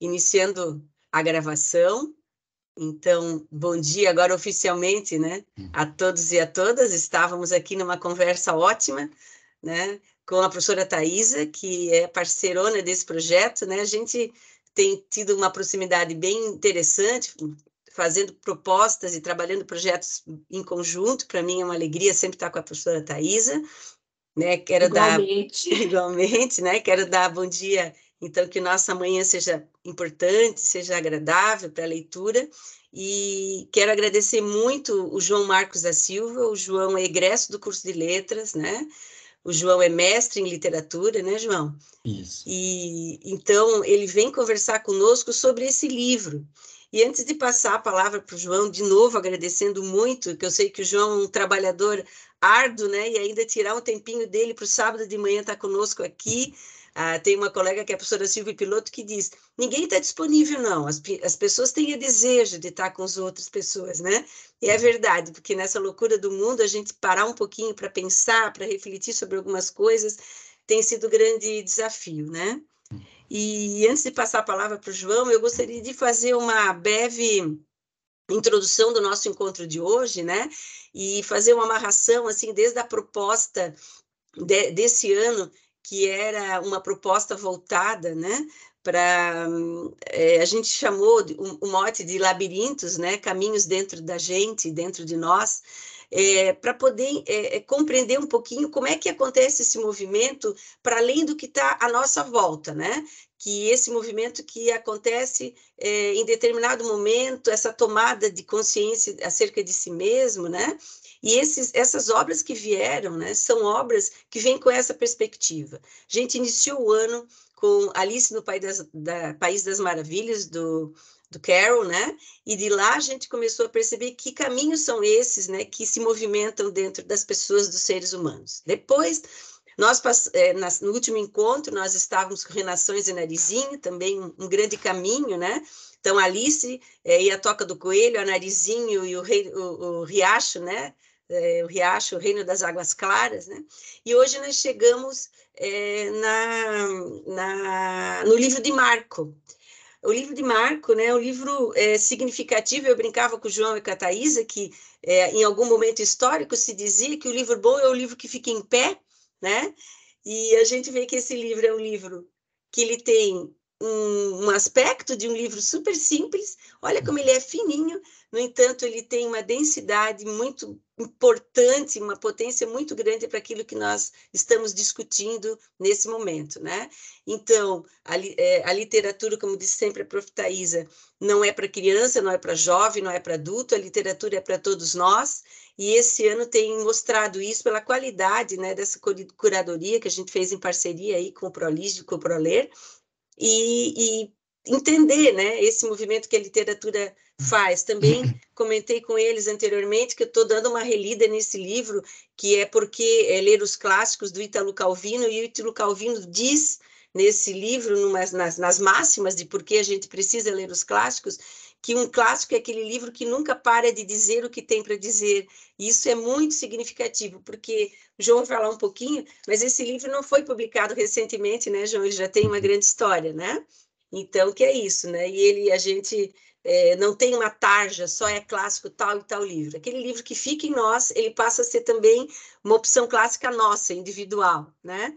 iniciando a gravação. Então, bom dia agora oficialmente, né, a todos e a todas. Estávamos aqui numa conversa ótima, né, com a professora Thaisa, que é parceirona desse projeto, né. A gente tem tido uma proximidade bem interessante, fazendo propostas e trabalhando projetos em conjunto. Para mim é uma alegria sempre estar com a professora Thaisa, né? Quero igualmente. Igualmente, né? Quero dar bom dia, então, que nossa manhã seja importante, seja agradável para a leitura, e quero agradecer muito o João Marcos da Silva. O João é egresso do curso de letras, né? O João é mestre em literatura, né, João? Isso. E então ele vem conversar conosco sobre esse livro. E antes de passar a palavra para o João, de novo agradecendo muito, que eu sei que o João é um trabalhador árduo, né? E ainda tirar um tempinho dele para o sábado de manhã estar conosco aqui. Tem uma colega que é a professora Silvia Piloto que diz: ninguém está disponível, não. As pessoas têm o desejo de estar com as outras pessoas, né? E é verdade, porque nessa loucura do mundo, a gente parar um pouquinho para pensar, para refletir sobre algumas coisas, tem sido um grande desafio, né? E antes de passar a palavra para o João, eu gostaria de fazer uma breve introdução do nosso encontro de hoje, né? E fazer uma amarração, assim, desde a proposta desse ano, que era uma proposta voltada, né? Para a gente chamou o mote de labirintos, né? Caminhos dentro da gente, dentro de nós, para poder compreender um pouquinho como é que acontece esse movimento para além do que está à nossa volta, né? Que esse movimento que acontece em determinado momento, essa tomada de consciência acerca de si mesmo, né? E essas obras que vieram, né, são obras que vêm com essa perspectiva. A gente iniciou o ano com Alice no País das Maravilhas, do Carroll, né? E de lá a gente começou a perceber que caminhos são esses, né, que se movimentam dentro das pessoas, dos seres humanos. Depois, no último encontro, nós estávamos com Renações e Narizinho, também um grande caminho, né? Então, Alice e a Toca do Coelho, a Narizinho e o Riacho, né? O Riacho, o Reino das Águas Claras, né? E hoje nós chegamos no livro de Marco. O livro de Marco, né, é um livro significativo. Eu brincava com o João e com a Thaisa que em algum momento histórico se dizia que o livro bom é o livro que fica em pé, né? E a gente vê que esse livro é um livro que ele tem um aspecto de um livro super simples. Olha como ele é fininho, no entanto, ele tem uma densidade muito importante, uma potência muito grande para aquilo que nós estamos discutindo nesse momento, né? Então, a literatura, como disse sempre a prof. Thaisa, não é para criança, não é para jovem, não é para adulto, a literatura é para todos nós, e esse ano tem mostrado isso pela qualidade, né, dessa curadoria que a gente fez em parceria aí com o ProLis e com o ProLer, e entender, né, esse movimento que a literatura faz. Também comentei com eles anteriormente que eu estou dando uma relida nesse livro, que é porque ler os clássicos do Ítalo Calvino, e o Ítalo Calvino diz nesse livro, nas máximas de por que a gente precisa ler os clássicos, que um clássico é aquele livro que nunca para de dizer o que tem para dizer. E isso é muito significativo, porque o João vai falar um pouquinho, mas esse livro não foi publicado recentemente, né, João? Ele já tem uma grande história, né? Então, que é isso, né? E a gente não tem uma tarja, só é clássico tal e tal livro. Aquele livro que fica em nós, ele passa a ser também uma opção clássica nossa, individual, né?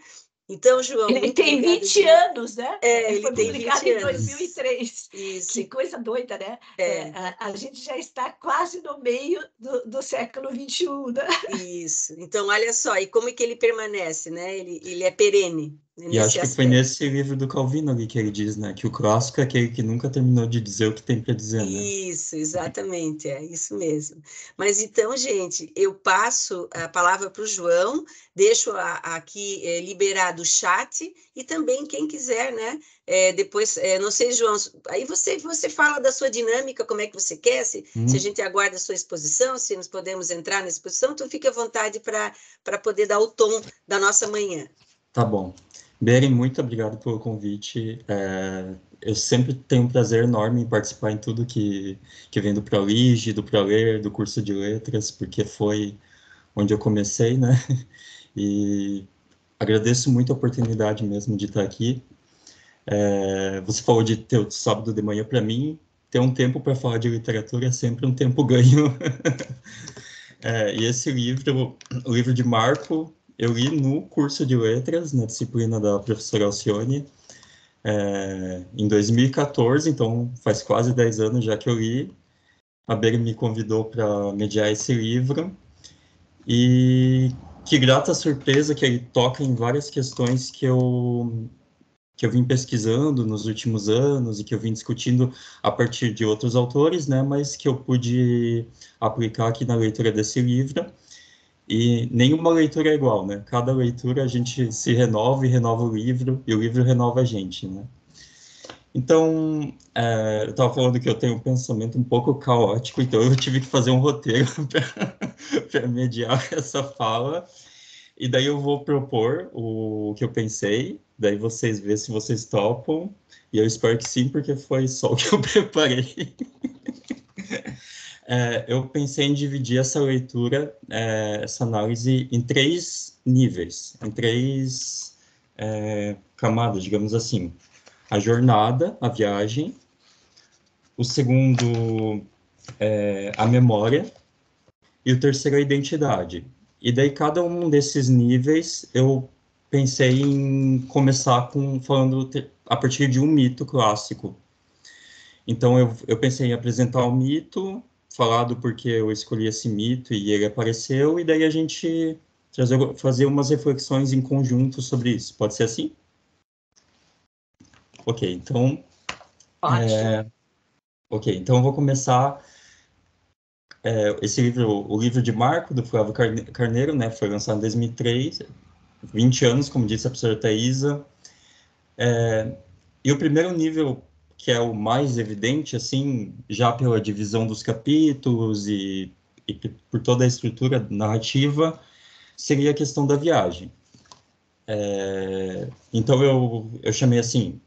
Então, João, ele muito tem obrigada. 20 anos, né? Ele foi tem publicado 20 em anos. 2003. Isso. Que coisa doida, né? A gente já está quase no meio do século XXI, né? Isso. Então, olha só, e como é que ele permanece, né? Ele é perene. E acho que foi nesse livro do Calvino ali que ele diz, né? Que o clássico é aquele que nunca terminou de dizer o que tem para dizer, né? Isso, exatamente, é isso mesmo. Mas então, gente, eu passo a palavra para o João, deixo aqui liberado o chat, e também quem quiser, né? Depois, não sei, João, aí você fala da sua dinâmica, como é que você quer, se a gente aguarda a sua exposição, se nós podemos entrar na exposição, então fique à vontade para poder dar o tom da nossa manhã. Tá bom. Beren, muito obrigado pelo convite. Eu sempre tenho um prazer enorme em participar em tudo que vem do ProLige, do ProLer, do curso de letras, porque foi onde eu comecei, né? E agradeço muito a oportunidade mesmo de estar aqui. Você falou de ter o sábado de manhã. Para mim, ter um tempo para falar de literatura é sempre um tempo ganho. E esse livro, o livro de Marco, eu li no curso de letras, na disciplina da professora Alcione, em 2014, então faz quase 10 anos já que eu li. A Bere me convidou para mediar esse livro, e que grata surpresa que ele toca em várias questões que eu vim pesquisando nos últimos anos e que eu vim discutindo a partir de outros autores, né, mas que eu pude aplicar aqui na leitura desse livro. E nenhuma leitura é igual, né? Cada leitura a gente se renova e renova o livro, e o livro renova a gente, né? Então, eu estava falando que eu tenho um pensamento um pouco caótico, então eu tive que fazer um roteiro para mediar essa fala, e daí eu vou propor o que eu pensei, daí vocês vê se vocês topam, e eu espero que sim, porque foi só o que eu preparei. Eu pensei em dividir essa leitura, essa análise, em 3 níveis, em 3 camadas, digamos assim. A jornada, a viagem. O segundo, a memória. E o terceiro, a identidade. E daí, cada um desses níveis, eu pensei em começar falando a partir de um mito clássico. Então, eu pensei em apresentar o mito, falar do porquê eu escolhi esse mito e ele apareceu, e daí a gente fazer umas reflexões em conjunto sobre isso. Pode ser assim? Ok, então... então eu vou começar... esse livro, o livro de Marco, do Flávio Carneiro, né, foi lançado em 2003, 20 anos, como disse a professora Thaisa. E o primeiro nível, que é o mais evidente, assim, já pela divisão dos capítulos e por toda a estrutura narrativa, seria a questão da viagem. Então eu chamei assim,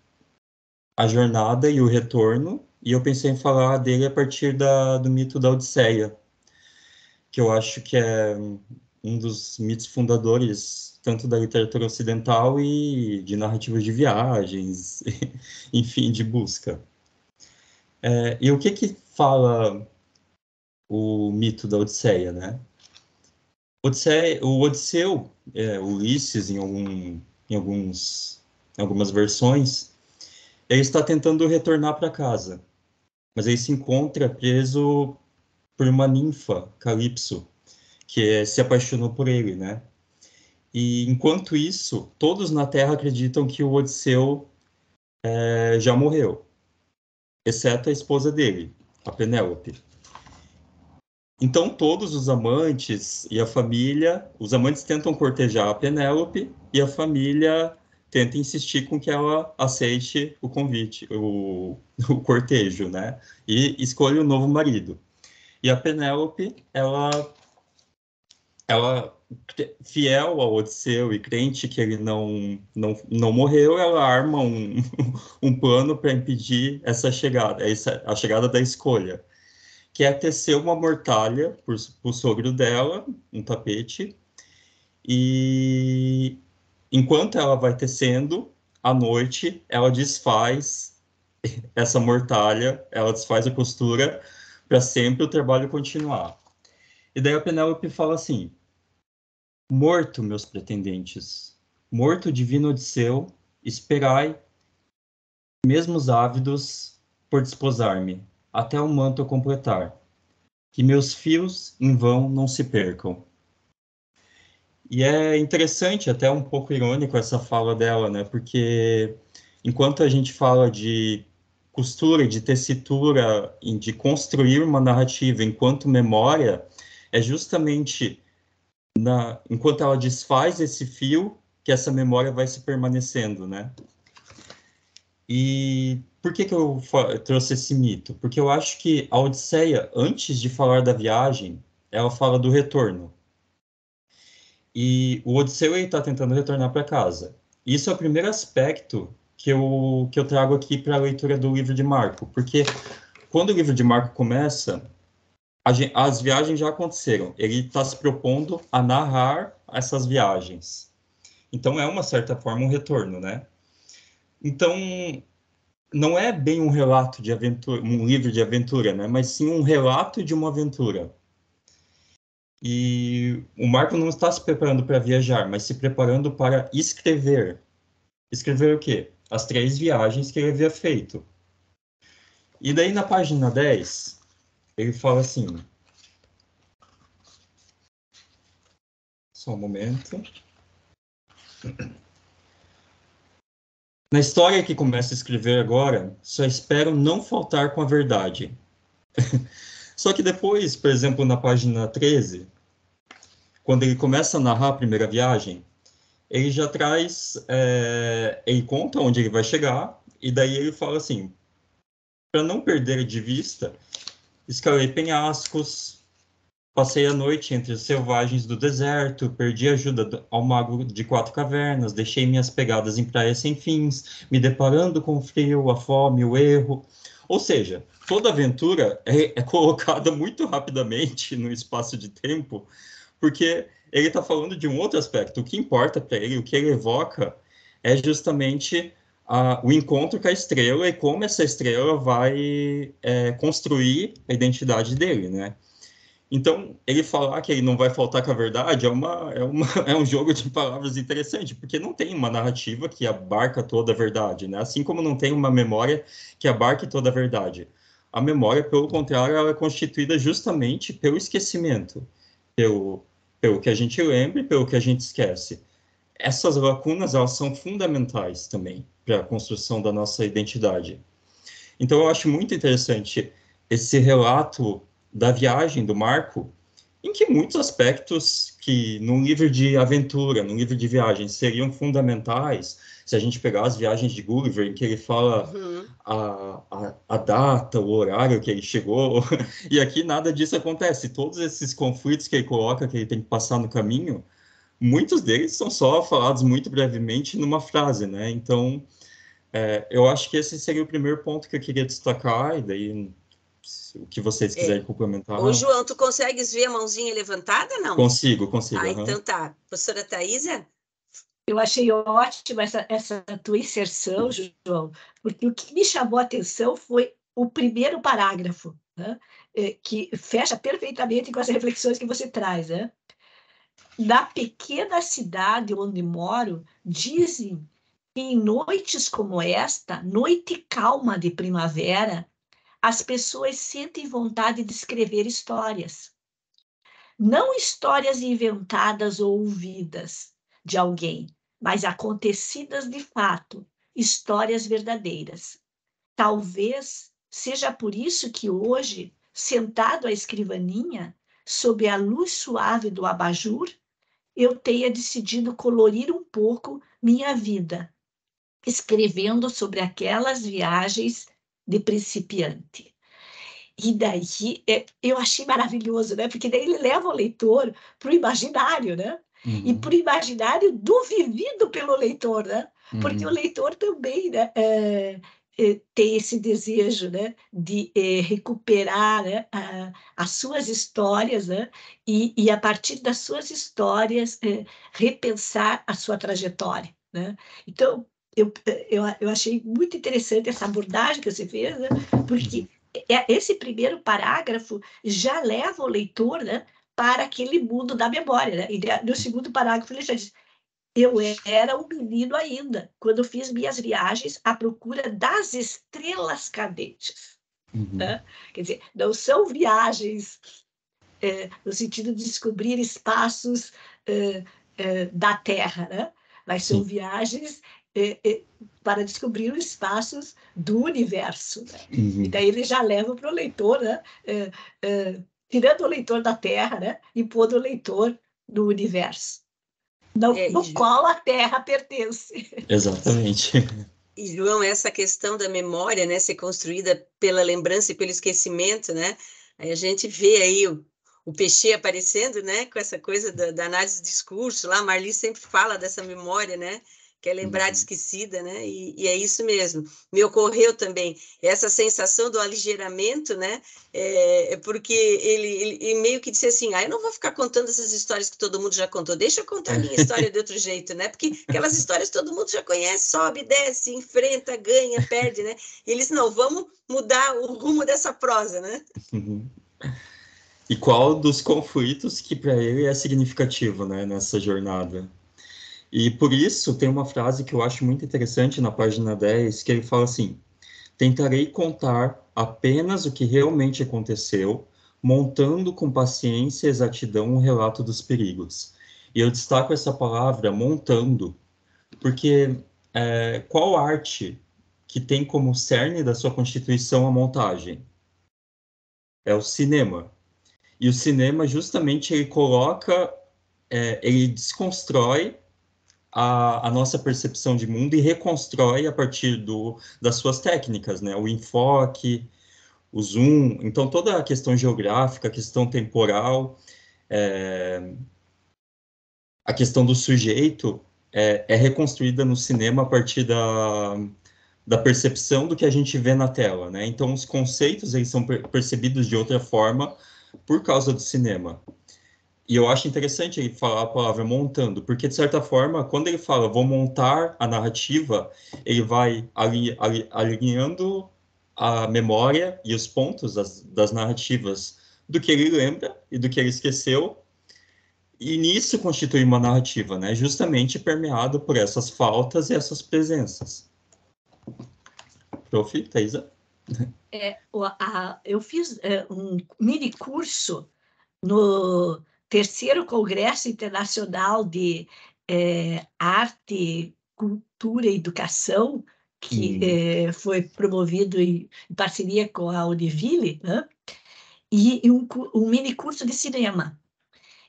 a jornada e o retorno, e eu pensei em falar dele a partir do mito da Odisseia, que eu acho que é um dos mitos fundadores tanto da literatura ocidental e de narrativas de viagens, enfim, de busca. E o que fala o mito da Odisseia, né? O Odisseu, Ulisses, em algumas versões, ele está tentando retornar para casa, mas ele se encontra preso por uma ninfa, Calipso, que se apaixonou por ele, né? E enquanto isso, todos na Terra acreditam que o Odisseu já morreu, exceto a esposa dele, a Penélope. Então todos os amantes e a família, os amantes tentam cortejar a Penélope e a família tenta insistir com que ela aceite o convite, o cortejo, né? E escolhe um novo marido. E a Penélope, ela fiel ao Odisseu e crente que ele não morreu, ela arma um plano para impedir essa chegada, a chegada da escolha, que é tecer uma mortalha para o sogro dela, um tapete, e enquanto ela vai tecendo, à noite, ela desfaz essa mortalha, ela desfaz a costura para sempre o trabalho continuar. E daí a Penélope fala assim: morto, meus pretendentes, morto divino Odisseu, esperai, mesmos ávidos, por desposar-me, até o manto completar, que meus fios em vão não se percam. E é interessante, até um pouco irônico essa fala dela, né? Porque enquanto a gente fala de costura, de tessitura, de construir uma narrativa enquanto memória, é justamente enquanto ela desfaz esse fio que essa memória vai se permanecendo, né? E por que eu trouxe esse mito? Porque eu acho que a Odisseia, antes de falar da viagem, ela fala do retorno. E o Odisseu está tentando retornar para casa. Isso é o primeiro aspecto que eu trago aqui para a leitura do livro de Marco, porque quando o livro de Marco começa, as viagens já aconteceram. Ele está se propondo a narrar essas viagens. Então, é uma certa forma um retorno, né? Então, não é bem um relato de aventura, um livro de aventura, né? Mas sim um relato de uma aventura. E o Marco não está se preparando para viajar, mas se preparando para escrever. Escrever o quê? As 3 viagens que ele havia feito. E daí, na página 10, ele fala assim... Só um momento. Na história que começo a escrever agora, só espero não faltar com a verdade. Só que depois, por exemplo, na página 13, quando ele começa a narrar a primeira viagem, ele já traz, ele conta onde ele vai chegar, e daí ele fala assim, para não perder de vista, escalei penhascos, passei a noite entre os selvagens do deserto, perdi ajuda ao mago de 4 cavernas, deixei minhas pegadas em praias sem fins, me deparando com o frio, a fome, o erro. Ou seja, toda aventura é colocada muito rapidamente no espaço de tempo, porque ele está falando de um outro aspecto. O que importa para ele, o que ele evoca, é justamente o encontro com a estrela e como essa estrela vai construir a identidade dele, né? Então, ele falar que ele não vai faltar com a verdade é um jogo de palavras interessante, porque não tem uma narrativa que abarca toda a verdade, né? Assim como não tem uma memória que abarque toda a verdade. A memória, pelo contrário, ela é constituída justamente pelo esquecimento, pelo que a gente lembra e pelo que a gente esquece. Essas lacunas, elas são fundamentais também para a construção da nossa identidade. Então, eu acho muito interessante esse relato da viagem do Marco, em que muitos aspectos que num livro de aventura, num livro de viagem, seriam fundamentais, se a gente pegar as viagens de Gulliver, em que ele fala a data, o horário que ele chegou, e aqui nada disso acontece. Todos esses conflitos que ele coloca, que ele tem que passar no caminho, muitos deles são só falados muito brevemente numa frase, né? Então, eu acho que esse seria o primeiro ponto que eu queria destacar, e daí o que vocês quiserem complementar. Ô, João, tu consegues ver a mãozinha levantada, não? Consigo. Então tá. Professora Thaísa? Eu achei ótima essa tua inserção, João, porque o que me chamou a atenção foi o primeiro parágrafo, né? Que fecha perfeitamente com as reflexões que você traz, né? Na pequena cidade onde moro, dizem que em noites como esta, noite calma de primavera, as pessoas sentem vontade de escrever histórias. Não histórias inventadas ou ouvidas de alguém, mas acontecidas de fato, histórias verdadeiras. Talvez seja por isso que hoje, sentado à escrivaninha, sob a luz suave do abajur, eu tenha decidido colorir um pouco minha vida, escrevendo sobre aquelas viagens de principiante. E daí eu achei maravilhoso, né? Porque daí ele leva o leitor para o imaginário, né? E para o imaginário do vivido pelo leitor, né? Porque o leitor também, né, tem esse desejo, né, de recuperar, né, as suas histórias, né? E a partir das suas histórias repensar a sua trajetória, né? Então eu achei muito interessante essa abordagem que você fez, né? Porque esse primeiro parágrafo já leva o leitor, né, para aquele mundo da memória, né? E no segundo parágrafo ele já diz: eu era um menino ainda, quando fiz minhas viagens à procura das estrelas cadentes. Né? Quer dizer, não são viagens no sentido de descobrir espaços da Terra, né? Mas são viagens para descobrir os espaços do universo. Né? E daí ele já leva para o leitor, né? Tirando o leitor da Terra, né? E pondo o leitor no universo, no qual a Terra pertence. Exatamente. E, João, essa questão da memória, né, ser construída pela lembrança e pelo esquecimento, né? Aí a gente vê aí o Peixe aparecendo, né, com essa coisa da análise de discurso lá, a Marli sempre fala dessa memória, né, quer lembrar de esquecida, né? E é isso mesmo. Me ocorreu também essa sensação do aligeiramento, né? Porque ele meio que disse assim, eu não vou ficar contando essas histórias que todo mundo já contou, deixa eu contar a minha história de outro jeito, né? Porque aquelas histórias todo mundo já conhece, sobe, desce, enfrenta, ganha, perde, né? E eles, não, vamos mudar o rumo dessa prosa, né? Uhum. E qual dos conflitos que para ele é significativo, né, nessa jornada? E por isso tem uma frase que eu acho muito interessante na página 10, que ele fala assim: tentarei contar apenas o que realmente aconteceu, montando com paciência e exatidão um relato dos perigos. E eu destaco essa palavra, montando, porque qual arte que tem como cerne da sua constituição a montagem? É o cinema. E o cinema, justamente, ele coloca, ele desconstrói a nossa percepção de mundo e reconstrói a partir das suas técnicas, né? O enfoque, o zoom, então toda a questão geográfica, a questão temporal, a questão do sujeito é reconstruída no cinema a partir da percepção do que a gente vê na tela, né? Então os conceitos eles são percebidos de outra forma por causa do cinema. E eu acho interessante ele falar a palavra montando, porque, de certa forma, quando ele fala vou montar a narrativa, ele vai alinhando a memória e os pontos das narrativas do que ele lembra e do que ele esqueceu, e nisso constitui uma narrativa, né? Justamente permeada por essas faltas e essas presenças. Prof, Thaisa? Eu fiz um mini curso no terceiro Congresso Internacional de Arte, Cultura e Educação, que foi promovido em parceria com a Univille, né? E um mini curso de cinema.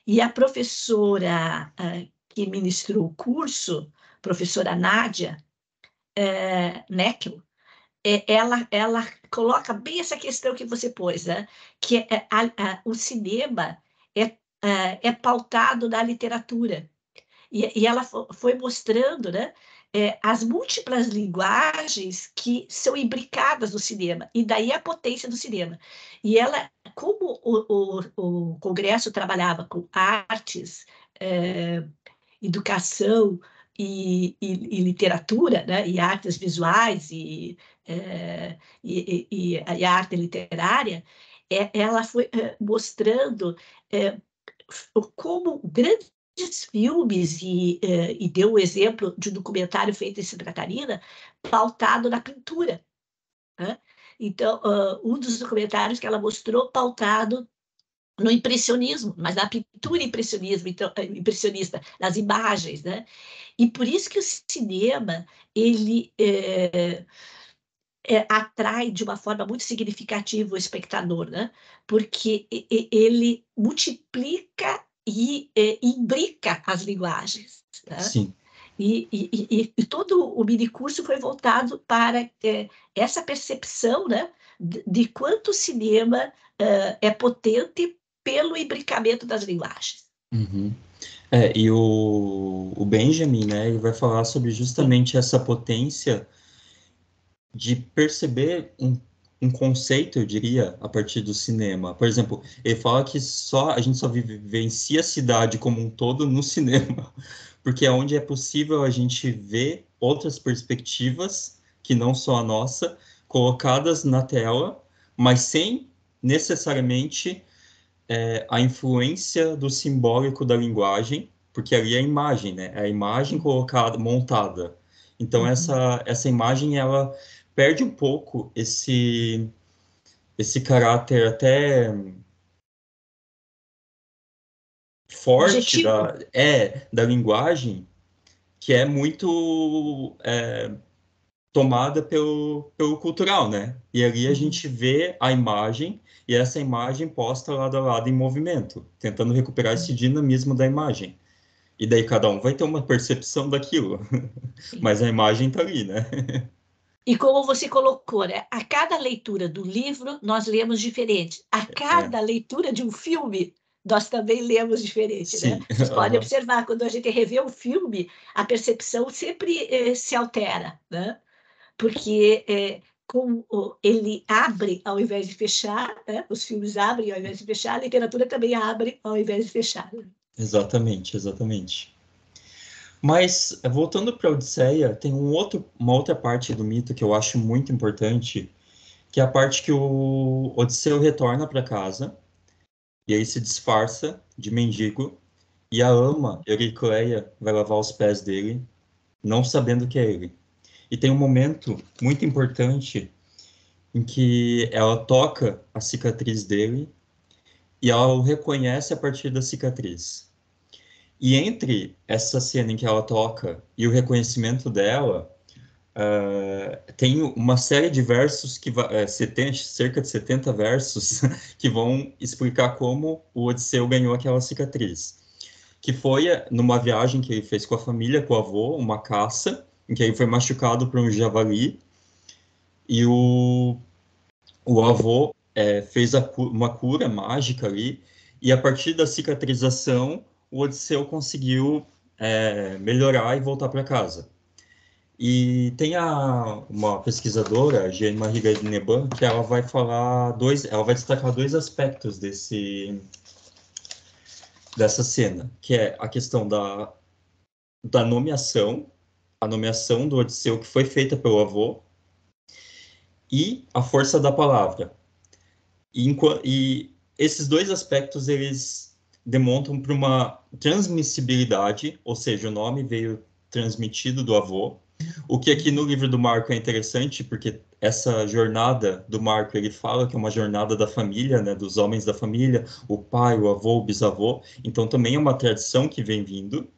E a professora que ministrou o curso, professora Nádia Neckel, ela coloca bem essa questão que você pôs, né? Que o cinema é pautado na literatura. E ela foi mostrando, né, as múltiplas linguagens que são imbricadas no cinema, e daí a potência do cinema. E ela, como o Congresso trabalhava com artes, educação e literatura, né, e artes visuais e a arte literária, ela foi mostrando como grandes filmes, e deu o exemplo de um documentário feito em Santa Catarina, pautado na pintura, né? Então, um dos documentários que ela mostrou pautado no impressionismo, mas na pintura impressionista, nas imagens, né? E por isso que o cinema, ele atrai de uma forma muito significativa o espectador, né? Porque ele multiplica e imbrica as linguagens, né? Sim. E todo o minicurso foi voltado para essa percepção, né, de quanto o cinema é potente pelo imbricamento das linguagens. Uhum. E o Benjamin, né, ele vai falar sobre justamente essa potência de perceber um conceito, eu diria, a partir do cinema. Por exemplo, ele fala que a gente só vivencia a cidade como um todo no cinema, porque é onde é possível a gente ver outras perspectivas, que não são a nossa, colocadas na tela, mas sem necessariamente a influência do simbólico da linguagem, porque ali é a imagem, né? É a imagem colocada, montada. Então, essa imagem, ela perde um pouco esse caráter até forte da linguagem, que é muito tomada pelo cultural, né? E ali a gente vê a imagem, e essa imagem posta lado a lado em movimento, tentando recuperar esse dinamismo da imagem. E daí cada um vai ter uma percepção daquilo, mas a imagem está ali, né? E como você colocou, né? A cada leitura do livro, nós lemos diferente. A cada leitura de um filme, nós também lemos diferente, né? Sim. Vocês podem Aham. observar, quando a gente revê um filme, a percepção sempre se altera, né? Porque ele abre ao invés de fechar, né? Os filmes abrem ao invés de fechar, a literatura também abre ao invés de fechar. Exatamente, exatamente. Mas, voltando para a Odisseia, tem uma outra parte do mito que eu acho muito importante, que é a parte que o Odisseu retorna para casa, e aí se disfarça de mendigo, e a ama, Euricleia, vai lavar os pés dele, não sabendo que é ele. E tem um momento muito importante em que ela toca a cicatriz dele e ela o reconhece a partir da cicatriz. E entre essa cena em que ela toca e o reconhecimento dela, tem uma série de versos cerca de 70 versos que vão explicar como o Odisseu ganhou aquela cicatriz. Que foi numa viagem que ele fez com a família, com o avô, uma caça, em que ele foi machucado por um javali, e o avô fez uma cura mágica ali, e a partir da cicatrização, o Odisseu conseguiu melhorar e voltar para casa. E tem uma pesquisadora, Jeanne-Marie Gagneban, que ela vai destacar dois aspectos dessa cena, que é a questão da nomeação, a nomeação do Odisseu que foi feita pelo avô, e a força da palavra. E esses dois aspectos, eles demonstram para uma transmissibilidade, ou seja, o nome veio transmitido do avô, o que aqui no livro do Marco é interessante, porque essa jornada do Marco, ele fala que é uma jornada da família, né, dos homens da família, o pai, o avô, o bisavô, então também é uma tradição que vem vindo.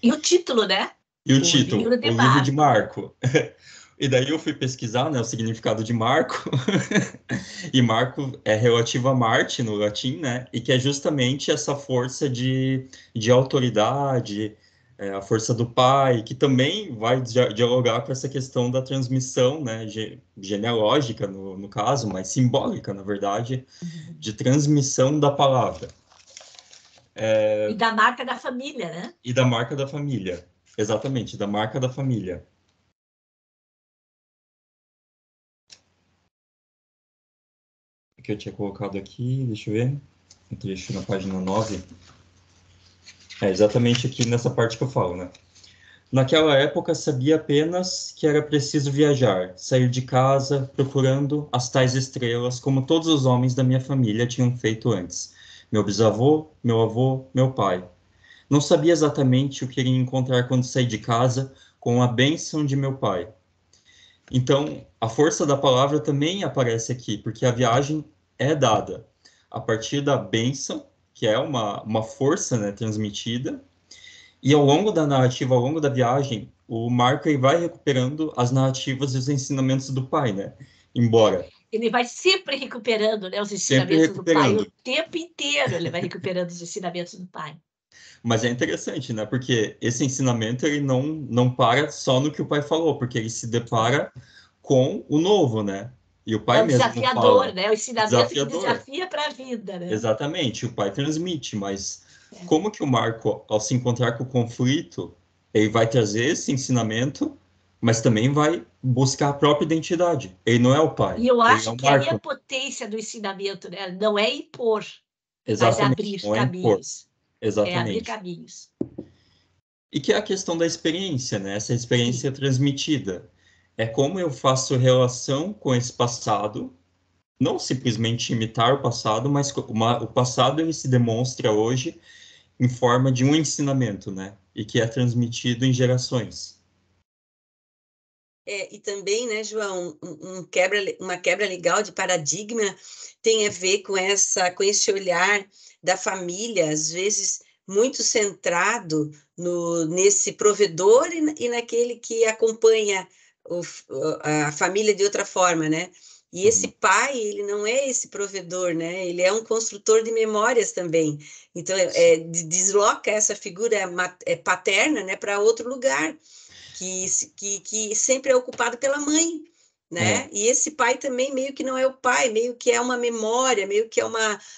E o título, né? E o O título, livro de o livro de Marco. Marco. E daí eu fui pesquisar, né, o significado de Marco, e Marco é relativo a Marte no latim, né, e que é justamente essa força de autoridade, a força do pai, que também vai dialogar com essa questão da transmissão, né, genealógica no caso, mas simbólica, na verdade, de transmissão da palavra. E da marca da família, né? E da marca da família, exatamente, da marca da família. Que eu tinha colocado aqui, deixa eu ver, um trecho na página 9. É exatamente aqui nessa parte que eu falo, né? Naquela época sabia apenas que era preciso viajar, sair de casa, procurando as tais estrelas, como todos os homens da minha família tinham feito antes. Meu bisavô, meu avô, meu pai. Não sabia exatamente o que iria encontrar quando saí de casa, com a bênção de meu pai. Então, a força da palavra também aparece aqui, porque a viagem é dada a partir da bênção, que é uma força, né, transmitida, e ao longo da narrativa, ao longo da viagem, o Marco ele vai recuperando as narrativas e os ensinamentos do pai, né? Embora Ele vai sempre recuperando, né, os sempre ensinamentos do pai, o recuperando. tempo inteiro ele vai recuperando os ensinamentos do pai. Mas é interessante, né? Porque esse ensinamento ele não para só no que o pai falou, porque ele se depara com o novo, né? E o É pai o mesmo desafiador, fala, né? O ensinamento que desafiador. desafia para a vida, né? Exatamente, o pai transmite, mas É. como que o Marco, ao se encontrar com o conflito, ele vai trazer esse ensinamento, mas também vai buscar a própria identidade. Ele não é o pai, E eu ele é acho o que aí a Marco. potência do ensinamento, né, não é impor, mas Exatamente, abrir não é impor. caminhos. É abrir Exatamente. caminhos. E que é a questão da experiência, né? Essa experiência transmitida. É como eu faço relação com esse passado, não simplesmente imitar o passado, mas o passado ele se demonstra hoje em forma de um ensinamento, né? E que é transmitido em gerações. E também, né, João, uma quebra legal de paradigma tem a ver com esse olhar da família, às vezes muito centrado nesse provedor e naquele que acompanha a família de outra forma, né? E esse Uhum. pai, ele não é esse provedor, né? Ele é um construtor de memórias também. Então, desloca essa figura paterna, né, para outro lugar. Que sempre é ocupado pela mãe. né? E esse pai também meio que não é o pai, meio que é uma memória, meio que é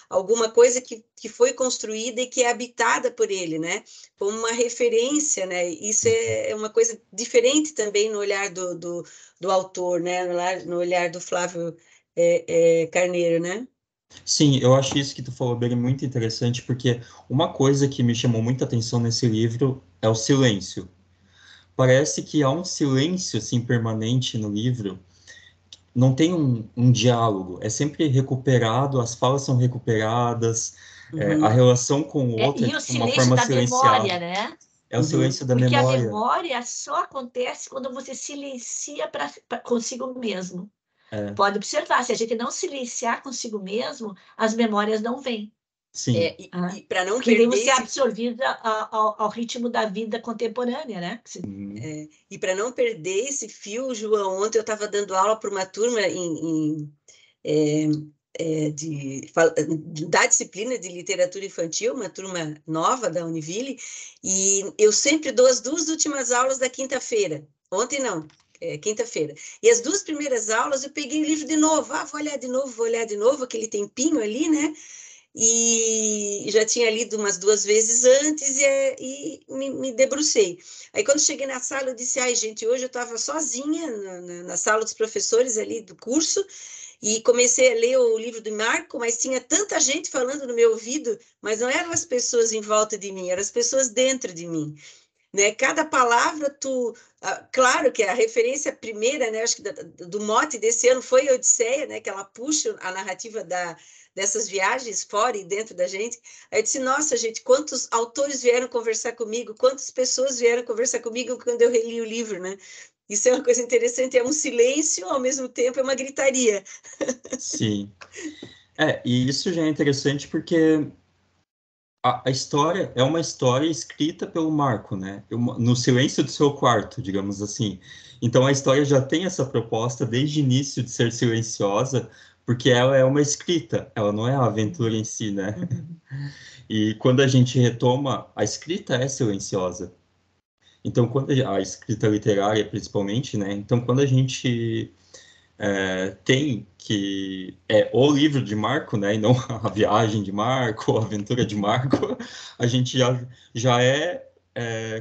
alguma coisa que foi construída e que é habitada por ele, né? Como uma referência, né? Isso é uma coisa diferente também no olhar do autor, né? No olhar do Flávio Carneiro, né? Sim, eu acho isso que tu falou, Beri, muito interessante, porque uma coisa que me chamou muita atenção nesse livro é o silêncio. Parece que há um silêncio, assim, permanente no livro, não tem um diálogo, é sempre recuperado, as falas são recuperadas, a relação com o outro é E o de uma silêncio forma da memória, silenciada. né? É o silêncio da Porque a memória. memória só acontece quando você silencia consigo mesmo. É, Pode observar, se a gente não silenciar consigo mesmo, as memórias não vêm. sim. E para não Porque daí perder você é esse absorvida ao ritmo da vida contemporânea, né? Uhum. E para não perder esse fio, João, ontem eu estava dando aula para uma turma é, da disciplina de literatura infantil, uma turma nova da Univille, e eu sempre dou as 2 últimas aulas da quinta-feira. Ontem não, quinta-feira. E as 2 primeiras aulas eu peguei o livro de novo. Vou olhar de novo, aquele tempinho ali, né? E já tinha lido umas 2 vezes antes e me debrucei. Aí, quando cheguei na sala, eu disse, ai, gente, hoje eu estava sozinha na sala dos professores ali do curso e comecei a ler o livro do Marco, mas tinha tanta gente falando no meu ouvido, mas não eram as pessoas em volta de mim, eram as pessoas dentro de mim. Né? Cada palavra, claro que a referência primeira, né, acho que do mote desse ano foi a Odisseia, né, que ela puxa a narrativa dessas viagens fora e dentro da gente. Aí eu disse, nossa, gente, quantos autores vieram conversar comigo, quantas pessoas vieram conversar comigo quando eu reli o livro, né? Isso é uma coisa interessante, é um silêncio, ao mesmo tempo é uma gritaria. Sim. E isso já é interessante porque a história é uma história escrita pelo Marco, né? No silêncio do seu quarto, digamos assim. Então a história já tem essa proposta desde o início de ser silenciosa, porque ela é uma escrita, ela não é a aventura em si, né? E quando a gente retoma, a escrita é silenciosa. Então, quando a escrita literária, principalmente, né? Então, quando a gente tem que o livro de Marco, né, e não a viagem de Marco, a aventura de Marco, a gente já é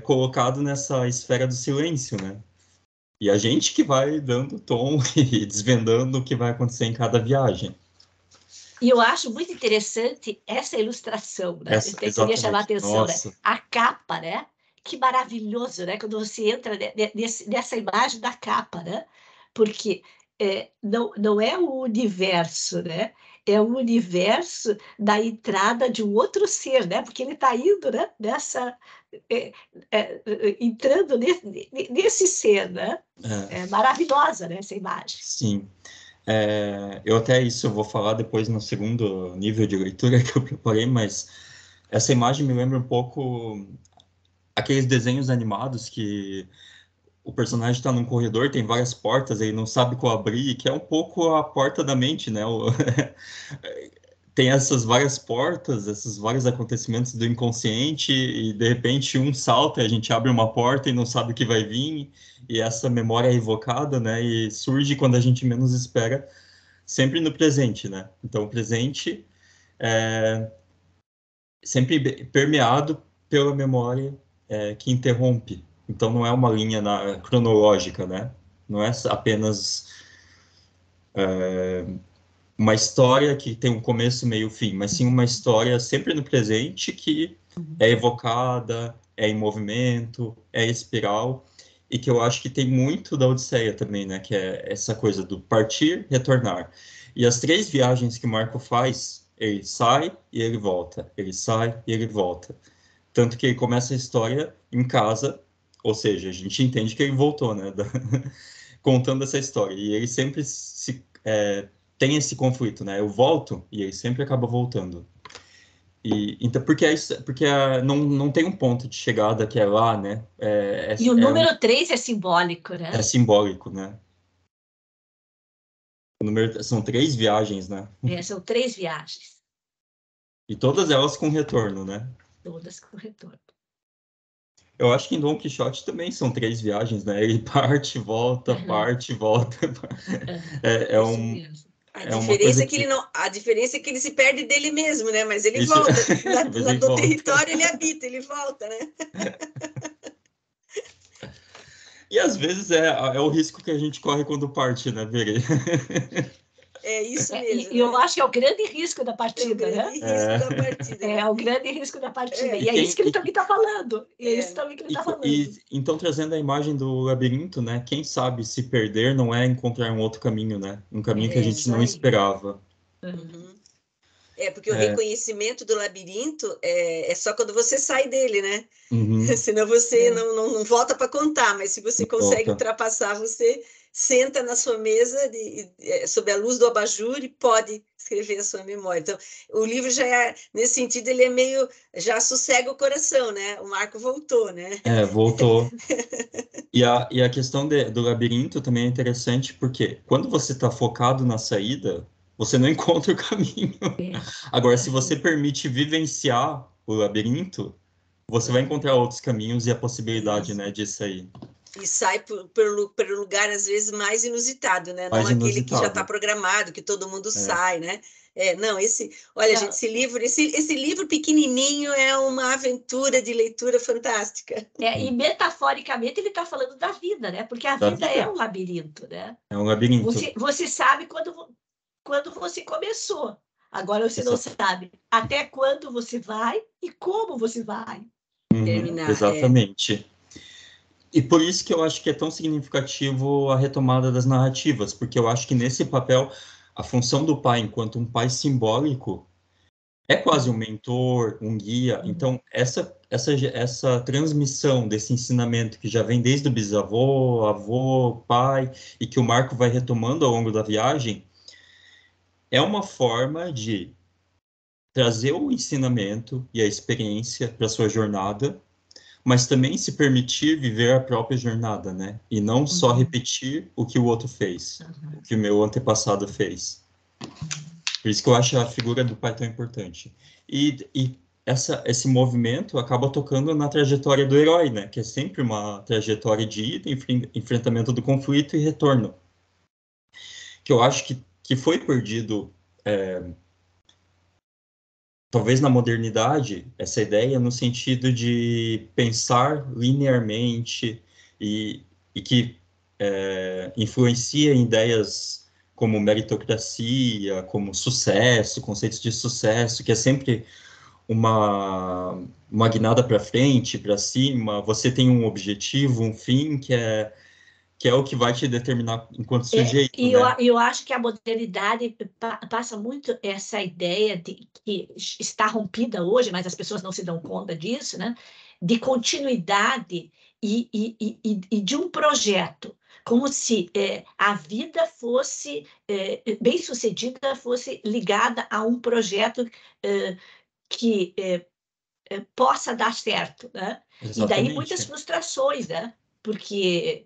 colocado nessa esfera do silêncio, né? E a gente que vai dando tom e desvendando o que vai acontecer em cada viagem. E eu acho muito interessante essa ilustração, né? Eu até queria chamar a Exatamente. atenção, né? Nossa. A capa, né? Que maravilhoso, né? Quando você entra nessa imagem da capa, né? Porque não é o universo, né? É o universo da entrada de um outro ser, né? Porque ele está indo, né? Entrando nesse ser, né? É maravilhosa, né? Essa imagem. Sim. Eu até isso eu vou falar depois no segundo nível de leitura que eu preparei, mas essa imagem me lembra um pouco aqueles desenhos animados que o personagem está num corredor, tem várias portas, ele não sabe qual abrir, que é um pouco a porta da mente, né? Tem essas várias portas, esses vários acontecimentos do inconsciente, e de repente um salta, a gente abre uma porta e não sabe o que vai vir, e essa memória é evocada, né? E surge quando a gente menos espera, sempre no presente, né? Então, o presente é sempre permeado pela memória que interrompe. Então, não é uma linha cronológica, né? Não é apenas uma história que tem um começo, meio e fim, mas sim uma história sempre no presente que é evocada, é em movimento, é espiral, e que eu acho que tem muito da Odisseia também, né? Que é essa coisa do partir, retornar. E as 3 viagens que Marco faz, ele sai e ele volta, ele sai e ele volta. Tanto que ele começa a história em casa, ou seja, a gente entende que ele voltou, né? Contando essa história. E ele sempre tem esse conflito, né? Eu volto e ele sempre acaba voltando. Então, porque não tem um ponto de chegada que é lá, né? E o número 3 é simbólico, É né? simbólico, né? São 3 viagens, né? São 3 viagens, E todas elas com retorno, né? todas com retorno. Eu acho que em Dom Quixote também são 3 viagens, né? Ele parte, volta, parte, volta. É, Isso mesmo. é uma coisa que... A diferença é que ele se perde dele mesmo, né? Mas ele Isso, volta. mas ele No volta. território ele habita, ele volta, né? E às vezes é o risco que a gente corre quando parte, né, Verê? É isso mesmo, E eu né? acho que é o grande risco da É o partida, né? grande risco da partida, né? É o grande risco da partida. É. E é isso que ele também está falando. E é isso também que ele está falando. Então, trazendo a imagem do labirinto, né? Quem sabe se perder não é encontrar um outro caminho, né? Um caminho que a gente isso não aí. esperava. Uhum. Porque o reconhecimento do labirinto é só quando você sai dele, né? Uhum. Senão você não volta para contar, mas se você consegue Volta. ultrapassar, você senta na sua mesa sob a luz do abajur e pode escrever a sua memória. Então, o livro já é, nesse sentido, ele é meio, já sossega o coração, né? O Marco voltou, né? Voltou. E a questão do labirinto também é interessante, porque quando você está focado na saída, você não encontra o caminho. Agora, se você permite vivenciar o labirinto, você vai encontrar outros caminhos e a possibilidade, né, de sair. E sai pelo lugar, às vezes, mais inusitado, né? Mais Não aquele que já está inusitado. programado, que todo mundo sai, né? Olha, gente, esse livro pequenininho é uma aventura de leitura fantástica. E metaforicamente ele está falando da vida, né? Porque a vida é um labirinto, né? É um labirinto. Você sabe quando você começou. Agora você não sabe até quando você vai e como você vai terminar. Exatamente. E por isso que eu acho que é tão significativo a retomada das narrativas, porque eu acho que nesse papel, a função do pai enquanto um pai simbólico é quase um mentor, um guia. Então, essa transmissão desse ensinamento que já vem desde o bisavô, avô, pai, e que o Marco vai retomando ao longo da viagem, é uma forma de trazer o ensinamento e a experiência para sua jornada, mas também se permitir viver a própria jornada, né? E não só repetir o que o outro fez, o que o meu antepassado fez. Por isso que eu acho a figura do pai tão importante. E esse movimento acaba tocando na trajetória do herói, né? Que é sempre uma trajetória de ida, enfrentamento do conflito e retorno. Que eu acho que foi perdido, talvez na modernidade, essa ideia no sentido de pensar linearmente e que influencia em ideias como meritocracia, como sucesso, conceitos de sucesso, que é sempre uma guinada para frente, para cima, você tem um objetivo, um fim, que é o que vai te determinar enquanto sujeito, né? Eu acho que a modernidade passa muito essa ideia de que está rompida hoje, mas as pessoas não se dão conta disso, né? De continuidade e de um projeto, como se a vida fosse bem-sucedida, fosse ligada a um projeto que possa dar certo, né? E daí muitas Exatamente. frustrações, né? Porque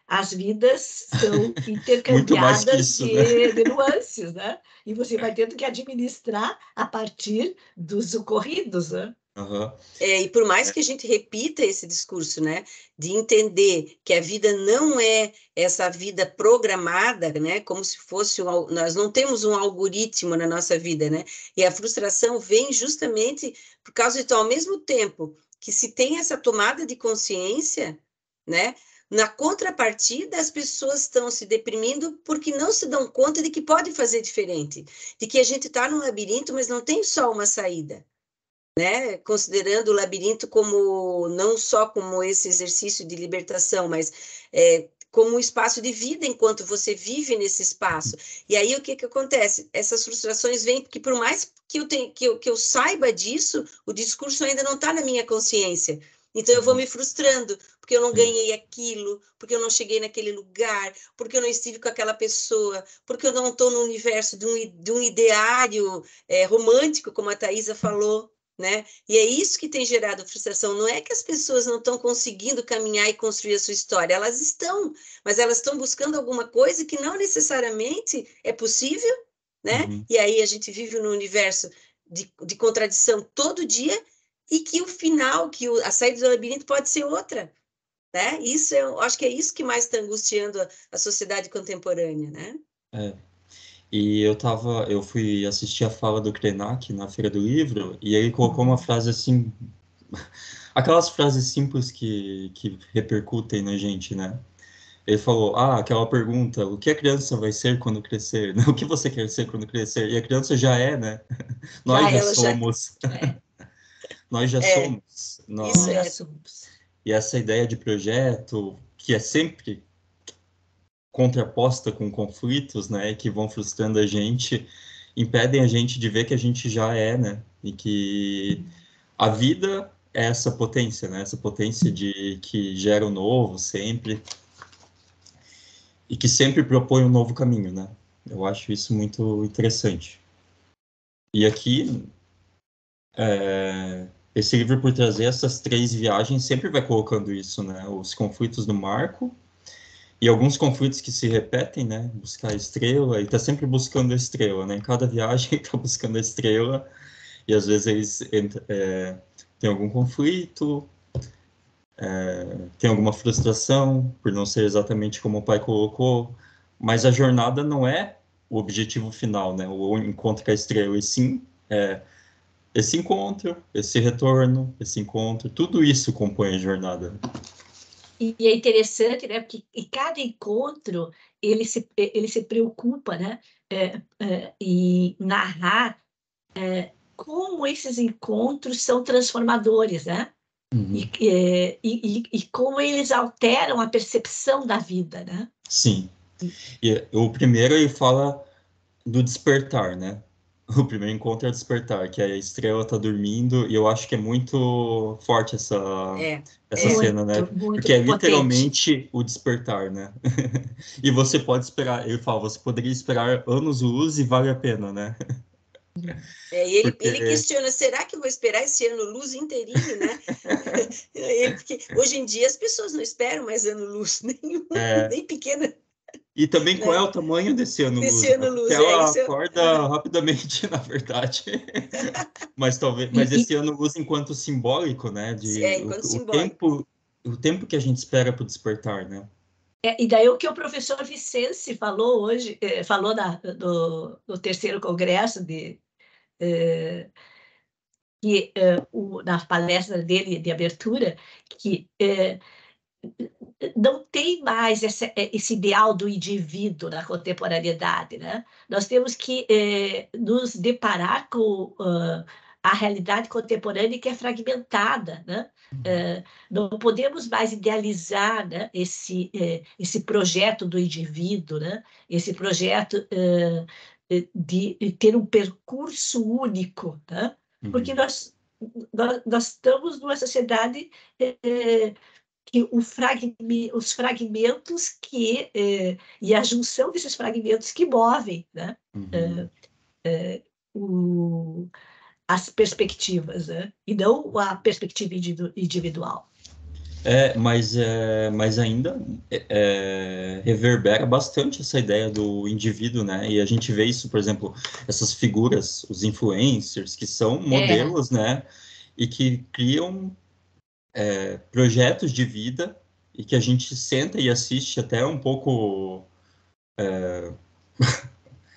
as vidas são Muito mais que intercambiadas isso, né? de nuances, né? E você vai tendo que administrar a partir dos ocorridos, né? Uhum. E por mais que a gente repita esse discurso, né, de entender que a vida não é essa vida programada, né, como se fosse nós não temos um algoritmo na nossa vida, né, e a frustração vem justamente por causa de, ao mesmo tempo que se tem essa tomada de consciência, né, na contrapartida as pessoas estão se deprimindo porque não se dão conta de que pode fazer diferente, de que a gente está num labirinto, mas não tem só uma saída. Né? Considerando o labirinto como não só como esse exercício de libertação, mas como um espaço de vida enquanto você vive nesse espaço. E aí o que acontece? Essas frustrações vêm porque por mais que eu saiba disso, o discurso ainda não está na minha consciência. Então eu vou me frustrando, porque eu não ganhei aquilo, porque eu não cheguei naquele lugar, porque eu não estive com aquela pessoa, porque eu não estou no universo de um ideário romântico, como a Thaisa falou. Né? E é isso que tem gerado frustração. Não é que as pessoas não estão conseguindo caminhar e construir a sua história, elas estão, mas elas estão buscando alguma coisa que não necessariamente é possível, né? E aí a gente vive num universo de contradição todo dia e que o final, a saída do labirinto pode ser outra, né? Isso eu acho que é isso que mais está angustiando a sociedade contemporânea, né? E eu fui assistir a fala do Krenak na Feira do Livro, e ele colocou uma frase assim, aquelas frases simples que repercutem na gente, né? Ele falou, aquela pergunta, o que a criança vai ser quando crescer? O que você quer ser quando crescer? E a criança já é, né? Nós já somos. Nós já somos. Isso já somos. E essa ideia de projeto, que é sempre contraposta com conflitos, né, que vão frustrando a gente, impedem a gente de ver que a gente já é, né, e que a vida é essa potência, né, essa potência que gera o novo sempre, e que sempre propõe um novo caminho, né. Eu acho isso muito interessante. E aqui, esse livro, por trazer essas 3 viagens, sempre vai colocando isso, né, os conflitos do Marco, e alguns conflitos que se repetem, né? Buscar a estrela, e tá sempre buscando a estrela, né? Em cada viagem tá buscando a estrela, e às vezes eles têm algum conflito, tem alguma frustração por não ser exatamente como o pai colocou, mas a jornada não é o objetivo final, né? O encontro com a estrela, e sim esse encontro, esse retorno, esse encontro, tudo isso compõe a jornada. E é interessante, né? Porque em cada encontro ele se preocupa, né? Em narrar como esses encontros são transformadores, né? Uhum. E como eles alteram a percepção da vida, né? Sim. E o primeiro ele fala do despertar, né? O primeiro encontro é o despertar, que a estrela tá dormindo, e eu acho que é muito forte essa cena, né? Muito Porque é potente. literalmente o despertar, né? E você pode esperar, ele fala, você poderia esperar anos-luz e vale a pena, né? E ele questiona, será que eu vou esperar esse ano-luz inteirinho, né? Porque hoje em dia as pessoas não esperam mais ano-luz nenhum, nem pequena. E também qual é o tamanho desse ano-luz? Desse ano-luz, Porque ela acorda rapidamente, na verdade. Mas esse ano-luz enquanto simbólico, né? Enquanto simbólico. O tempo que a gente espera para o despertar, né? E daí o que o professor Vicente falou hoje, falou do terceiro congresso na palestra dele de abertura, que não tem mais esse ideal do indivíduo na contemporaneidade, né? Nós temos que nos deparar com a realidade contemporânea que é fragmentada, né? Não podemos mais idealizar, né, esse projeto do indivíduo, né? Esse projeto de ter um percurso único, né? Porque nós estamos numa sociedade que os fragmentos e a junção desses fragmentos que movem, né? As perspectivas, né? E não a perspectiva individual. Mas ainda reverbera bastante essa ideia do indivíduo, né? E a gente vê isso, por exemplo, essas figuras, os influencers, que são modelos, né? E que criam projetos de vida e que a gente senta e assiste até um pouco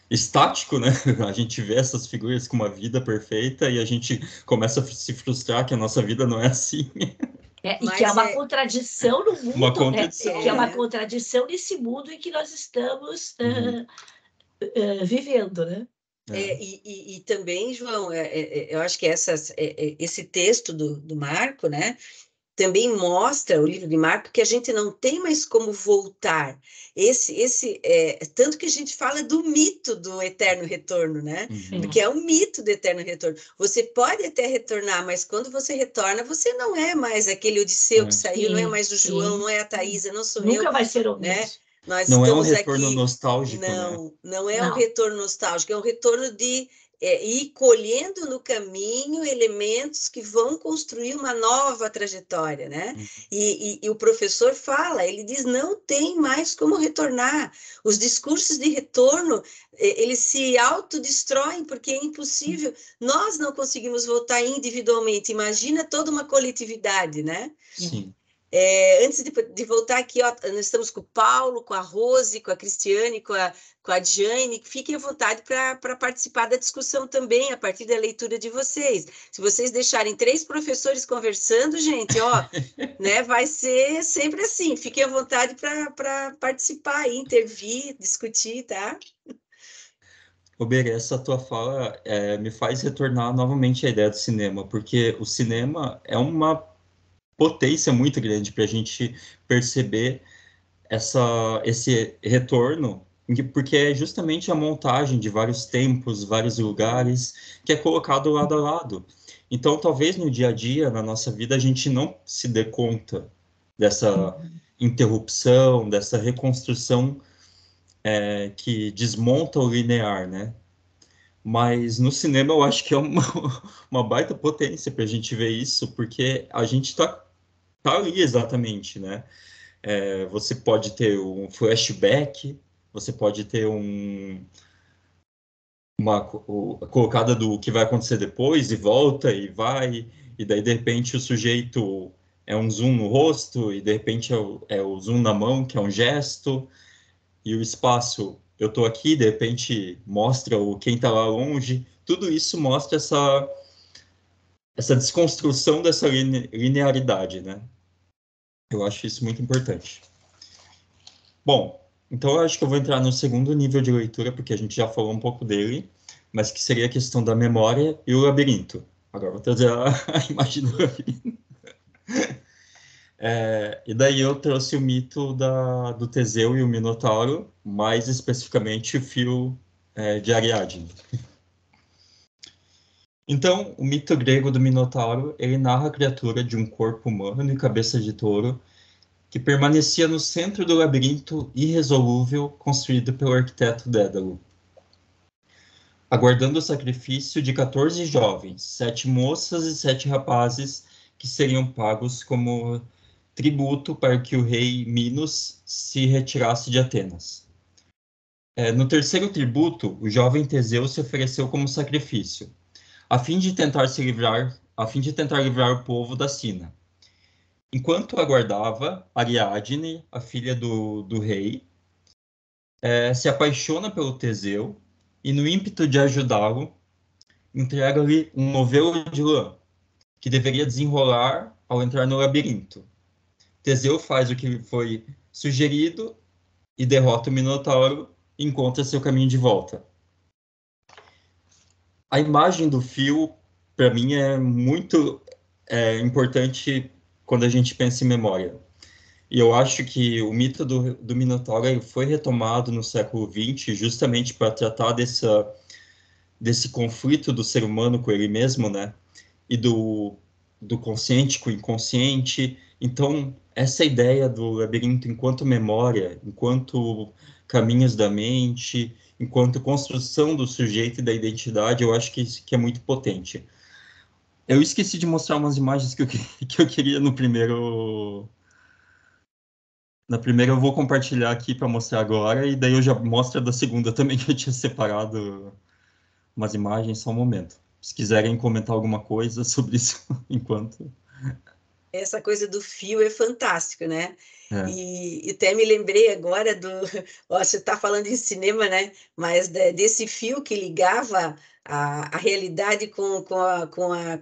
estático, né? A gente vê essas figuras com uma vida perfeita e a gente começa a se frustrar que a nossa vida não é assim. E que é uma contradição no mundo, uma contradição, que é uma contradição nesse mundo em que nós estamos vivendo, né? E também, João, eu acho que esse texto do Marco, né, também mostra, o livro de Marco, que a gente não tem mais como voltar. Tanto que a gente fala do mito do eterno retorno, né? Porque é um mito do eterno retorno. Você pode até retornar, mas quando você retorna, você não é mais aquele Odisseu que saiu, não é mais o João, não é a Thaisa, não sou eu. Nunca vai ser o né? mesmo. Nós não estamos é um retorno aqui, nostálgico, não é um retorno nostálgico, é um retorno de ir colhendo no caminho elementos que vão construir uma nova trajetória, né? E o professor fala, ele diz, não tem mais como retornar. Os discursos de retorno, eles se autodestroem, porque é impossível. Nós não conseguimos voltar individualmente, imagina toda uma coletividade, né? Sim. Antes de voltar aqui, ó, nós estamos com o Paulo, com a Rose, com a Cristiane, com a Jane. Fiquem à vontade para participar da discussão também, a partir da leitura de vocês. Se vocês deixarem 3 professores conversando, gente, ó, né, vai ser sempre assim. Fiquem à vontade para participar, intervir, discutir, tá? Ober, essa tua fala me faz retornar novamente à ideia do cinema, porque o cinema é uma potência muito grande para a gente perceber esse retorno, porque é justamente a montagem de vários tempos, vários lugares, que é colocado lado a lado. Então, talvez no dia a dia, na nossa vida, a gente não se dê conta dessa interrupção, dessa reconstrução que desmonta o linear, né? Mas no cinema eu acho que é uma baita potência para a gente ver isso, porque a gente está ali exatamente, né? Você pode ter um flashback, você pode ter uma colocada do que vai acontecer depois e volta e vai, e daí de repente o sujeito é um zoom no rosto, e de repente é o zoom na mão, que é um gesto, e o espaço, eu estou aqui, de repente mostra quem está lá longe. Tudo isso mostra essa desconstrução dessa linearidade, né? Eu acho isso muito importante. Bom, então eu acho que eu vou entrar no segundo nível de leitura, porque a gente já falou um pouco dele, mas que seria a questão da memória e o labirinto. Agora vou trazer a imagem do labirinto. E daí eu trouxe o mito do Teseu e o Minotauro, mais especificamente o fio de Ariadne. Então, o mito grego do Minotauro, ele narra a criatura de um corpo humano e cabeça de touro, que permanecia no centro do labirinto irresolúvel construído pelo arquiteto Dédalo, aguardando o sacrifício de 14 jovens, 7 moças e 7 rapazes, que seriam pagos como tributo para que o rei Minos se retirasse de Atenas. No terceiro tributo, o jovem Teseu se ofereceu como sacrifício, a fim de tentar livrar o povo da sina. Enquanto aguardava, Ariadne, a filha do rei, se apaixona pelo Teseu e, no ímpeto de ajudá-lo, entrega-lhe um novelo de lã, que deveria desenrolar ao entrar no labirinto. Teseu faz o que lhe foi sugerido e derrota o Minotauro e encontra seu caminho de volta. A imagem do fio, para mim, é muito importante quando a gente pensa em memória. E eu acho que o mito do Minotauro foi retomado no século XX justamente para tratar desse conflito do ser humano com ele mesmo, né? E do consciente com o inconsciente. Então, essa ideia do labirinto enquanto memória, enquanto caminhos da mente, enquanto construção do sujeito e da identidade, eu acho que é muito potente. Eu esqueci de mostrar umas imagens que eu queria no primeiro. Na primeira eu vou compartilhar aqui para mostrar agora, e daí eu já mostro a da segunda também, que eu tinha separado umas imagens, só um momento. Se quiserem comentar alguma coisa sobre isso enquanto. Essa coisa do fio é fantástico, né? É. E até me lembrei agora ó, você está falando em cinema, né? Mas desse fio que ligava a realidade com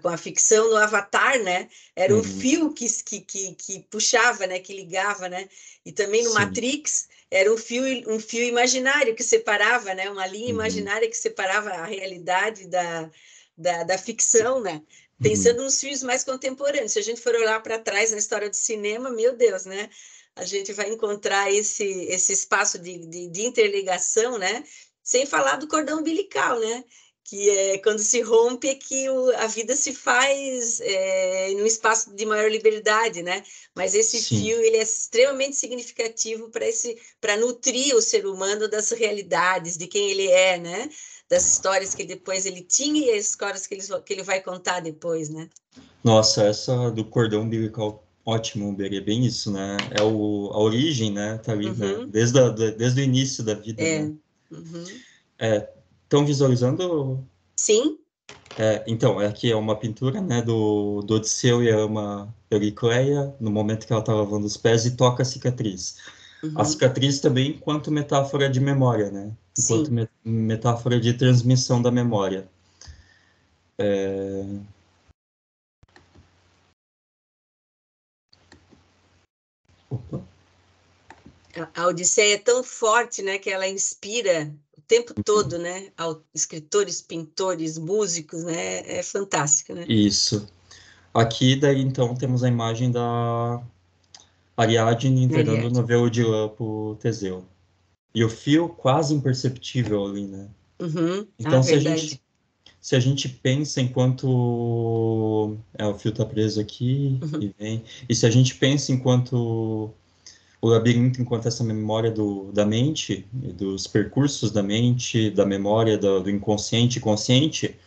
a ficção no Avatar, né? Era um fio que puxava, né? Que ligava, né? E também no Sim. Matrix era um fio imaginário que separava, né? Uma linha imaginária que separava a realidade da ficção, né? Pensando nos fios mais contemporâneos. Se a gente for olhar para trás na história do cinema, meu Deus, né? A gente vai encontrar esse espaço de interligação, né? Sem falar do cordão umbilical, né? que é quando se rompe é que a vida se faz num espaço de maior liberdade, né? Mas esse Sim. fio ele é extremamente significativo para nutrir o ser humano das realidades, de quem ele é, né? Das histórias que depois ele tinha e as histórias que ele vai contar depois, né? Nossa, essa do cordão umbilical, ótimo, Berê, é bem isso, né? É a origem, né? Tá ali, né? Uhum. Desde o início da vida, É. né? Uhum. Estão visualizando? Sim. Então, aqui é uma pintura, né, do Odisseu e ama Euricleia, no momento que ela está lavando os pés e toca a cicatriz. A Uhum. cicatriz também enquanto metáfora de memória, né? Enquanto Sim. metáfora de transmissão da memória. Opa. A Odisseia é tão forte, né, que ela inspira o tempo todo, né, escritores, pintores, músicos, né, é fantástico, né? Isso. Aqui, daí, então, temos a imagem da Ariadne entregando o Ariadne. novelo de lã pro Teseu. E o fio quase imperceptível ali, né? Uhum. Ah, Então, verdade. se a gente pensa enquanto... o fio tá preso aqui Uhum. e vem. E se a gente pensa enquanto o labirinto, enquanto essa memória da mente, e dos percursos da mente, da memória, do inconsciente e consciente,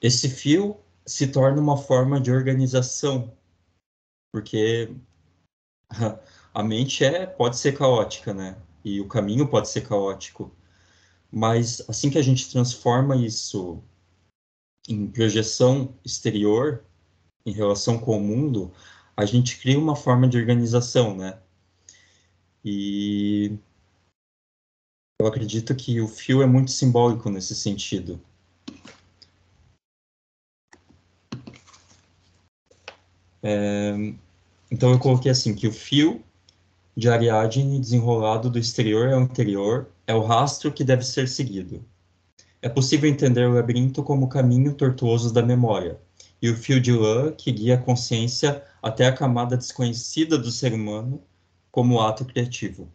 esse fio se torna uma forma de organização, porque a mente pode ser caótica, né? E o caminho pode ser caótico. Mas assim que a gente transforma isso em projeção exterior, em relação com o mundo, a gente cria uma forma de organização, né? E eu acredito que o fio é muito simbólico nesse sentido. Então eu coloquei assim, que o fio de Ariadne desenrolado do exterior ao interior é o rastro que deve ser seguido. É possível entender o labirinto como o caminho tortuoso da memória, e o fio de lã que guia a consciência até a camada desconhecida do ser humano como ato criativo.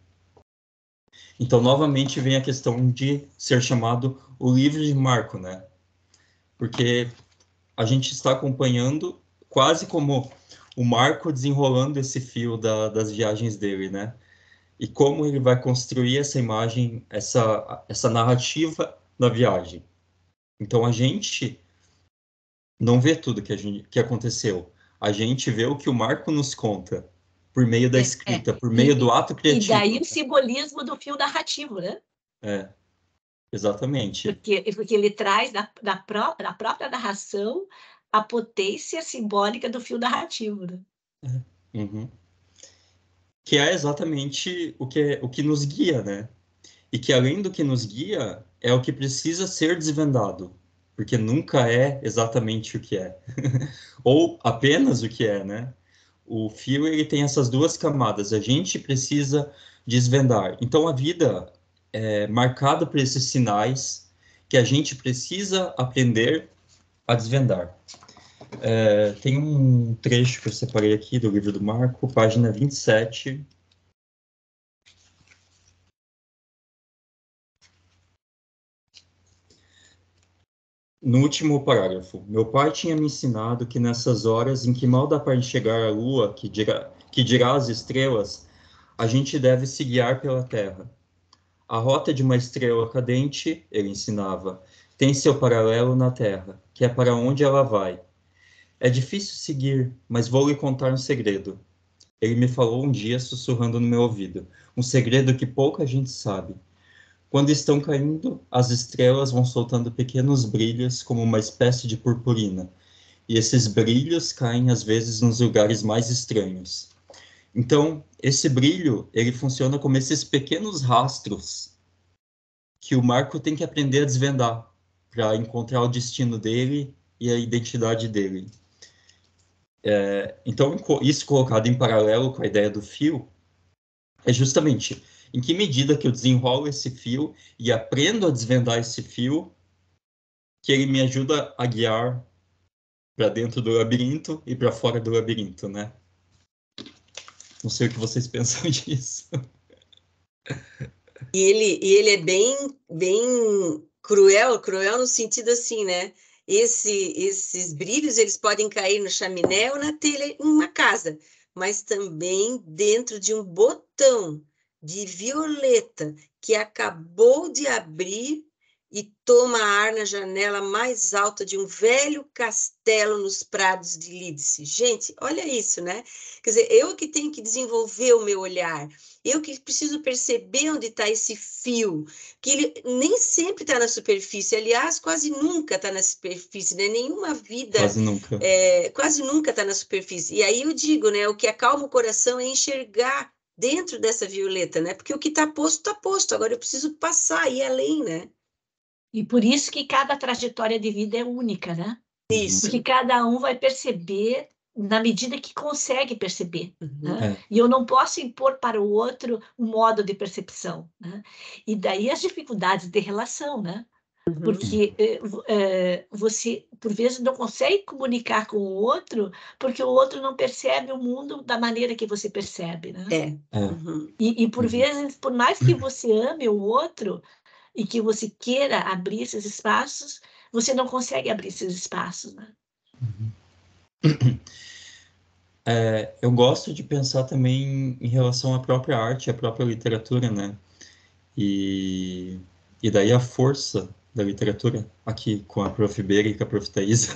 Então, novamente, vem a questão de ser chamado o livro de Marco, né? Porque a gente está acompanhando quase como o Marco desenrolando esse fio das viagens dele, né? E como ele vai construir essa imagem, essa narrativa da viagem. Então, a gente não vê tudo que aconteceu. A gente vê o que o Marco nos conta por meio da escrita, por meio do ato E criativo. daí o simbolismo do fio narrativo, né? Exatamente. Porque ele traz na própria narração a potência simbólica do fio narrativo, né? Uhum. Que é exatamente o que nos guia, né? E que além do que nos guia, é o que precisa ser desvendado, porque nunca é exatamente o que é, ou apenas o que é, né? O fio ele tem essas duas camadas, a gente precisa desvendar. Então a vida é marcada por esses sinais que a gente precisa aprender a desvendar. Tem um trecho que eu separei aqui do livro do Marco, página 27. No último parágrafo, meu pai tinha me ensinado que nessas horas em que mal dá para enxergar a lua, que dirá as estrelas, a gente deve se guiar pela terra. A rota de uma estrela cadente, ele ensinava, tem seu paralelo na terra, que é para onde ela vai. É difícil seguir, mas vou lhe contar um segredo. Ele me falou um dia sussurrando no meu ouvido, um segredo que pouca gente sabe. Quando estão caindo, as estrelas vão soltando pequenos brilhos como uma espécie de purpurina, e esses brilhos caem às vezes nos lugares mais estranhos. Então, esse brilho, ele funciona como esses pequenos rastros que o Marco tem que aprender a desvendar para encontrar o destino dele e a identidade dele. Então, isso colocado em paralelo com a ideia do fio, é justamente em que medida que eu desenrolo esse fio e aprendo a desvendar esse fio, que ele me ajuda a guiar para dentro do labirinto e para fora do labirinto, né? Não sei o que vocês pensam disso. E ele é bem cruel, cruel no sentido assim, né? Esses brilhos, eles podem cair no chaminé ou na telha em uma casa, mas também dentro de um botão de violeta que acabou de abrir e toma ar na janela mais alta de um velho castelo nos prados de Lídice. Gente, olha isso, né? Quer dizer, eu que tenho que desenvolver o meu olhar, eu que preciso perceber onde está esse fio, que ele nem sempre está na superfície, aliás, quase nunca está na superfície, né? Nenhuma vida, Quase nunca. quase nunca está na superfície. E aí eu digo, né? O que acalma o coração é enxergar dentro dessa violeta, né? Porque o que está posto, agora eu preciso passar e ir além, né? E por isso que cada trajetória de vida é única, né? Isso. Porque cada um vai perceber na medida que consegue perceber. Né? É. E eu não posso impor para o outro um modo de percepção. Né? E daí as dificuldades de relação, né? Porque você, por vezes, não consegue comunicar com o outro porque o outro não percebe o mundo da maneira que você percebe. Né? Uhum. E por vezes, por mais que você ame o outro, e que você queira abrir esses espaços, você não consegue abrir esses espaços, né? Eu gosto de pensar também em relação à própria arte, à própria literatura, né? E daí a força da literatura, aqui com a Prof. Beira e com a Prof. Thaisa,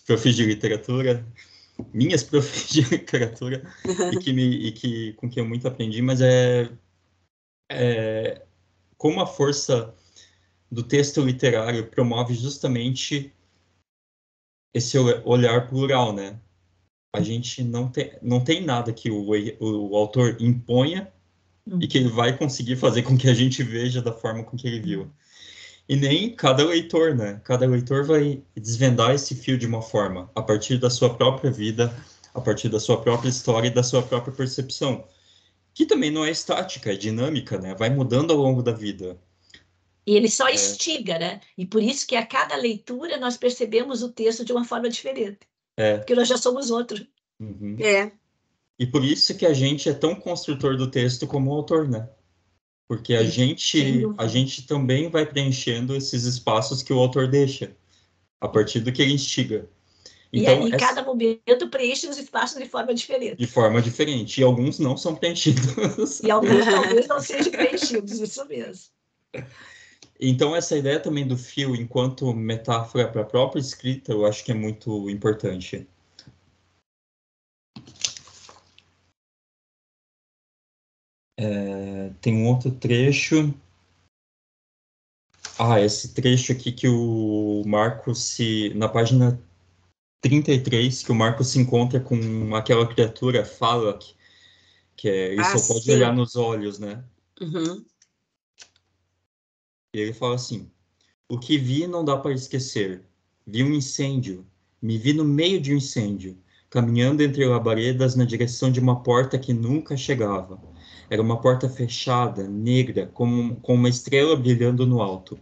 profs de literatura, minhas profs de literatura, com quem eu muito aprendi, mas como a força do texto literário promove justamente esse olhar plural, né? A gente não tem nada que o autor imponha e que ele vai conseguir fazer com que a gente veja da forma com que ele viu. E nem cada leitor, né? Cada leitor vai desvendar esse fio de uma forma, a partir da sua própria vida, a partir da sua própria história e da sua própria percepção, que também não é estática, é dinâmica, né? Vai mudando ao longo da vida. E ele só instiga, né? E por isso que a cada leitura nós percebemos o texto de uma forma diferente. Porque nós já somos outro. Uhum. E por isso que a gente é tão construtor do texto como o autor, né? Porque a gente também vai preenchendo esses espaços que o autor deixa, a partir do que ele instiga. Então, e cada momento preenche os espaços de forma diferente. De forma diferente. E alguns não são preenchidos. E alguns talvez não sejam preenchidos, isso mesmo. Então, essa ideia também do fio enquanto metáfora para a própria escrita, eu acho que é muito importante. Tem um outro trecho. Esse trecho aqui que o Marcos na página 33, que o Marcos se encontra com aquela criatura, Falak, que ele só pode olhar nos olhos, né? Uhum. E ele fala assim: o que vi não dá para esquecer. Vi um incêndio. Me vi no meio de um incêndio, caminhando entre labaredas na direção de uma porta que nunca chegava. Era uma porta fechada, negra, com uma estrela brilhando no alto.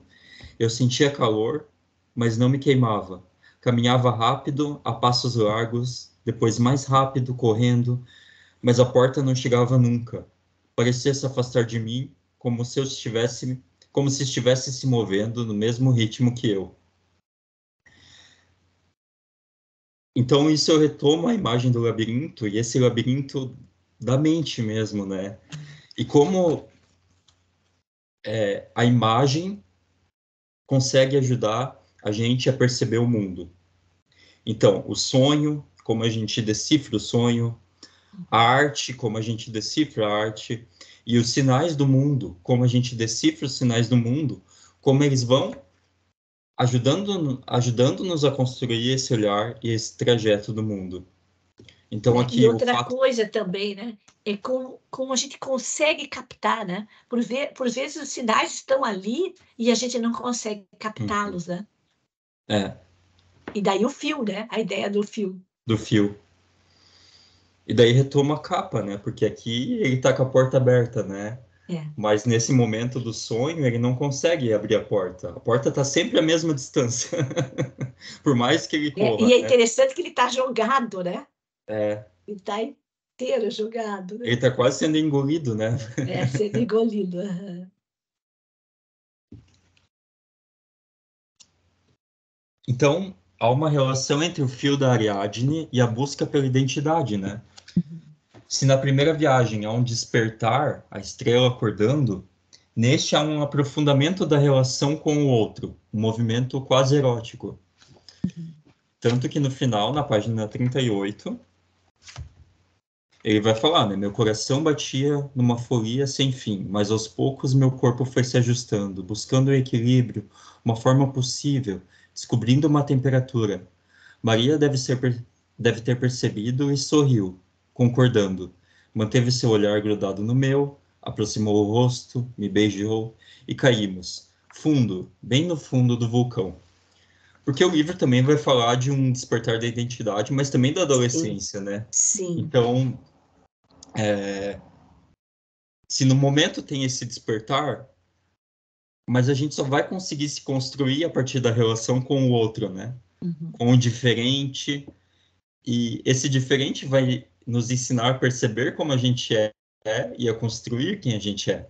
Eu sentia calor, mas não me queimava. Caminhava rápido, a passos largos, depois mais rápido, correndo, mas a porta não chegava nunca. Parecia se afastar de mim, como se estivesse se movendo no mesmo ritmo que eu. Então isso eu retomo a imagem do labirinto, e esse labirinto da mente mesmo, né? E como a imagem consegue ajudar a gente a perceber o mundo. Então, o sonho, como a gente decifra o sonho, a arte, como a gente decifra a arte, e os sinais do mundo, como a gente decifra os sinais do mundo, como eles vão ajudando-nos a construir esse olhar e esse trajeto do mundo. Então, aqui e outra coisa também, né? É como a gente consegue captar, né? Por vezes os sinais estão ali e a gente não consegue captá-los, né? E daí o fio, né? A ideia do fio. Do fio. E daí retoma a capa, né? Porque aqui ele tá com a porta aberta, né? Mas nesse momento do sonho, ele não consegue abrir a porta. A porta tá sempre à mesma distância. Por mais que ele corra. E é interessante que ele tá jogado, né? Ele tá inteiro jogado. Né? Ele tá quase sendo engolido, né? Sendo engolido. Então, há uma relação entre o fio da Ariadne e a busca pela identidade, né? Se na primeira viagem há um despertar, a estrela acordando, neste há um aprofundamento da relação com o outro, um movimento quase erótico. Tanto que no final, na página 38, ele vai falar, né? Meu coração batia numa folia sem fim, mas aos poucos meu corpo foi se ajustando, buscando o equilíbrio, uma forma possível, descobrindo uma temperatura. Maria deve ter percebido e sorriu, concordando. Manteve seu olhar grudado no meu, aproximou o rosto, me beijou e caímos, fundo, bem no fundo do vulcão. Porque o livro também vai falar de um despertar da identidade, mas também da adolescência, né? Sim. Então, se no momento tem esse despertar, mas a gente só vai conseguir se construir a partir da relação com o outro, né? Com o diferente. E esse diferente vai nos ensinar a perceber como a gente é e a construir quem a gente é.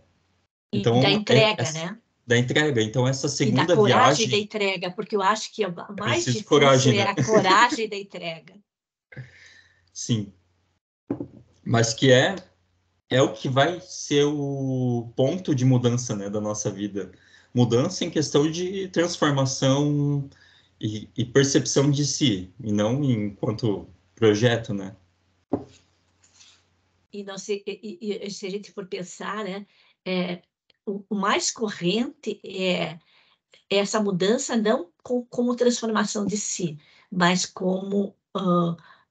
Então, E da entrega, né? Da entrega. Então, essa E da segunda coragem viagem... da entrega, porque eu acho que o mais preciso difícil coragem, é né? a coragem da entrega. Sim. Mas que é o que vai ser o ponto de mudança, né, da nossa vida. Mudança em questão de transformação e percepção de si, e não enquanto projeto, né? E, não se, e se a gente for pensar, né, o mais corrente é essa mudança não como transformação de si, mas como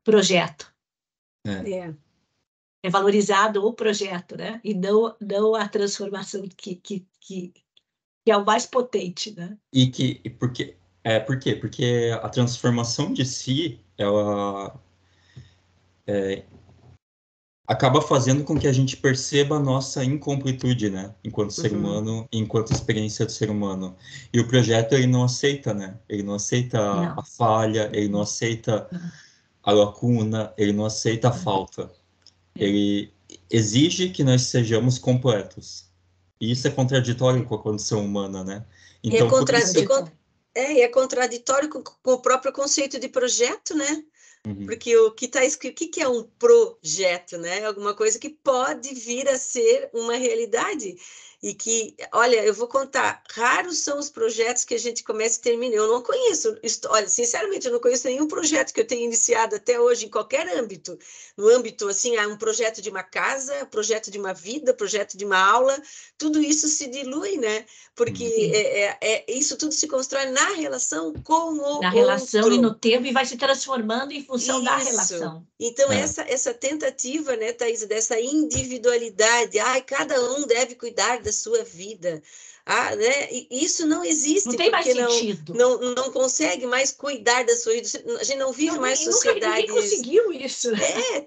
projeto. É. É valorizado o projeto, né? E não a transformação que é o mais potente, né? Por quê? Porque a transformação de si, ela acaba fazendo com que a gente perceba a nossa incompletude, né? Enquanto ser humano, enquanto experiência do ser humano. E o projeto, ele não aceita, né? Ele não aceita Não. a falha, ele não aceita a lacuna, ele não aceita a falta. Ele exige que nós sejamos completos. E isso é contraditório com a condição humana, né? Então, por isso... é contraditório com o próprio conceito de projeto, né? Porque o que está escrito, o que é um projeto, né? Alguma coisa que pode vir a ser uma realidade. E que, olha, eu vou contar, raros são os projetos que a gente começa e termina. Eu não conheço, olha, sinceramente, eu não conheço nenhum projeto que eu tenha iniciado até hoje, em qualquer âmbito. No âmbito, assim, há um projeto de uma casa, projeto de uma vida, projeto de uma aula, tudo isso se dilui, né? Porque isso tudo se constrói na relação com o outro. Na relação e no tempo, e vai se transformando em função da relação. Então, essa tentativa, né, Thaís, dessa individualidade, cada um deve cuidar da sua vida. Né? Isso não existe, não tem porque mais sentido. Não consegue mais cuidar da sua vida. A gente não vive mais sociedades... Ninguém conseguiu isso.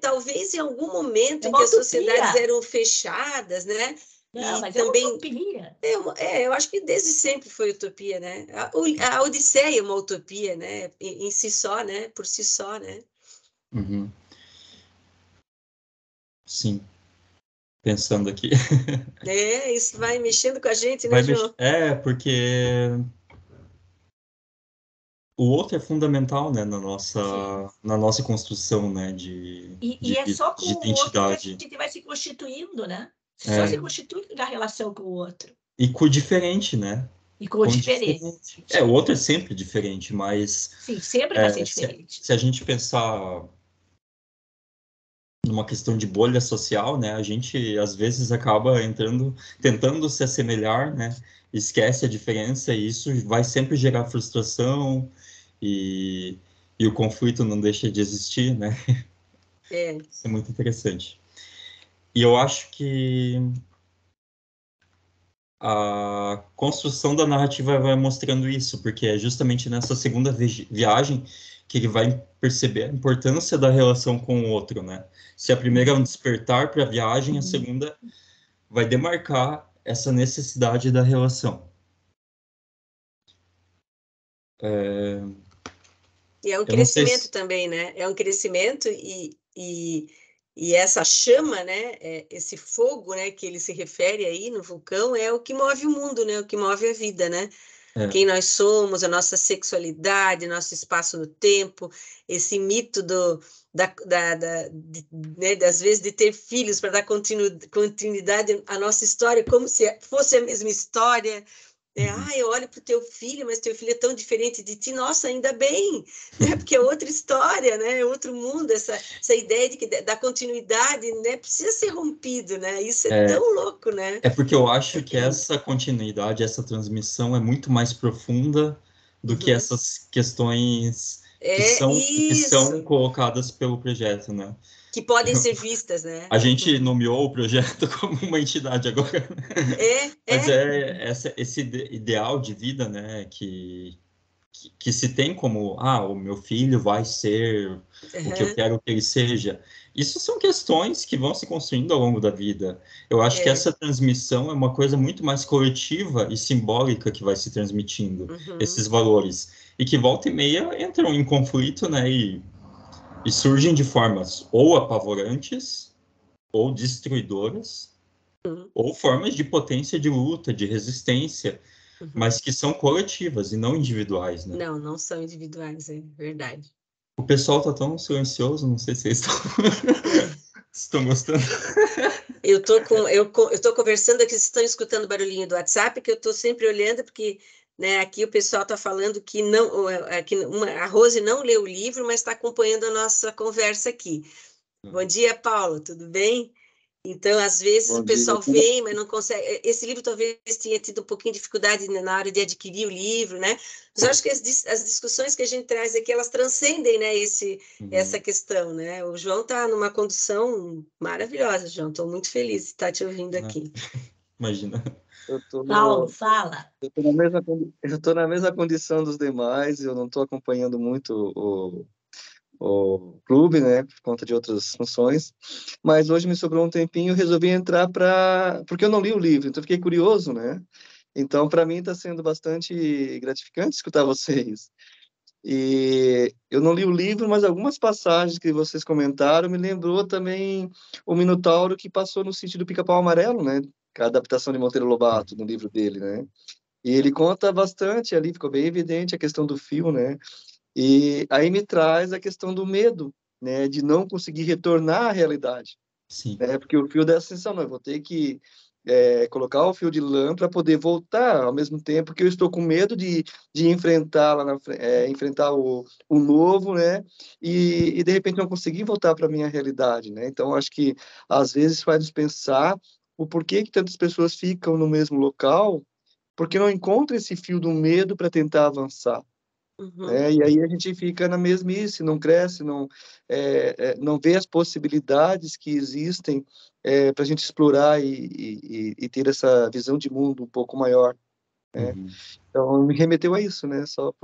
Talvez em algum momento em que utopia. as sociedades eram fechadas, né? Não, e mas também... é uma utopia. Eu acho que desde sempre foi utopia, né? A Odisseia é uma utopia, né? Em si só, né? Por si só, né? Sim. Pensando aqui. Isso vai mexendo com a gente, né, João? Porque o outro é fundamental, né, na nossa construção, né, de é só com o outro que a identidade. gente vai se constituindo, né? Só se constituindo na relação com o outro. E com o diferente, né? E com o diferente. O outro é sempre diferente, mas... Sim, sempre vai ser diferente. Se a gente pensar numa questão de bolha social, né, a gente às vezes acaba tentando se assemelhar, né, esquece a diferença e isso vai sempre gerar frustração e o conflito não deixa de existir, né? Isso é muito interessante. E eu acho que a construção da narrativa vai mostrando isso, porque é justamente nessa segunda viagem que ele vai perceber a importância da relação com o outro, né? Se a primeira é um despertar para a viagem, a segunda vai demarcar essa necessidade da relação. E é um crescimento também, né? É um crescimento e essa chama, né? Esse fogo, né? Que ele se refere aí no vulcão é o que move o mundo, né? O que move a vida, né? quem nós somos, a nossa sexualidade, nosso espaço no tempo, esse mito né, às vezes de ter filhos para dar continuidade à nossa história, como se fosse a mesma história. Eu olho para o teu filho, mas teu filho é tão diferente de ti, nossa, ainda bem, né? Porque é outra história, né? É outro mundo, essa ideia de que da continuidade, né? Precisa ser rompido, né? Isso é tão louco, né? É porque eu acho que essa continuidade, essa transmissão é muito mais profunda do que essas questões que são colocadas pelo projeto, né? Que podem ser vistas, né? A gente nomeou o projeto como uma entidade agora. Mas esse ideal de vida, né, que se tem como, o meu filho vai ser o que eu quero que ele seja. Isso são questões que vão se construindo ao longo da vida. Eu acho que essa transmissão é uma coisa muito mais coletiva e simbólica que vai se transmitindo, esses valores. E que volta e meia entram em conflito, né, e surgem de formas ou apavorantes, ou destruidoras, ou formas de potência de luta, de resistência, mas que são coletivas e não individuais, né? Não são individuais, é verdade. O pessoal tá tão silencioso, não sei se vocês estão gostando. Eu tô conversando aqui, vocês estão escutando o barulhinho do WhatsApp, que eu tô sempre olhando, porque, né, aqui o pessoal tá falando que a Rose não leu o livro, mas está acompanhando a nossa conversa aqui. Bom dia, Paulo, tudo bem? Então, às vezes o pessoal vem, mas não consegue. Esse livro talvez tenha tido um pouquinho de dificuldade na hora de adquirir o livro, né? Mas eu acho que as discussões que a gente traz aqui, elas transcendem, né, essa questão, né? O João está numa condução maravilhosa, João. Estou muito feliz de estar te ouvindo aqui. Imagina. Paulo, fala. Eu estou na mesma condição dos demais, eu não estou acompanhando muito o clube, né, por conta de outras funções, mas hoje me sobrou um tempinho, resolvi entrar porque eu não li o livro, então fiquei curioso, né, então para mim está sendo bastante gratificante escutar vocês, e eu não li o livro, mas algumas passagens que vocês comentaram me lembrou também o Minotauro que passou no sítio do Pica-Pau Amarelo, né, a adaptação de Monteiro Lobato, no livro dele, né, e ele conta bastante ali, ficou bem evidente a questão do fio, né, e aí me traz a questão do medo, né, de não conseguir retornar à realidade. Sim. Né, porque o fio dá a sensação, não, eu vou ter que colocar o fio de lã para poder voltar, ao mesmo tempo que eu estou com medo de enfrentar enfrentar o novo, né, e de repente não conseguir voltar para a minha realidade, né. Então, acho que às vezes faz nos pensar o porquê que tantas pessoas ficam no mesmo local, porque não encontram esse fio do medo para tentar avançar. E aí a gente fica na mesmice, não cresce, não vê as possibilidades que existem para a gente explorar e ter essa visão de mundo um pouco maior. Né? Então, me remeteu a isso, né? Só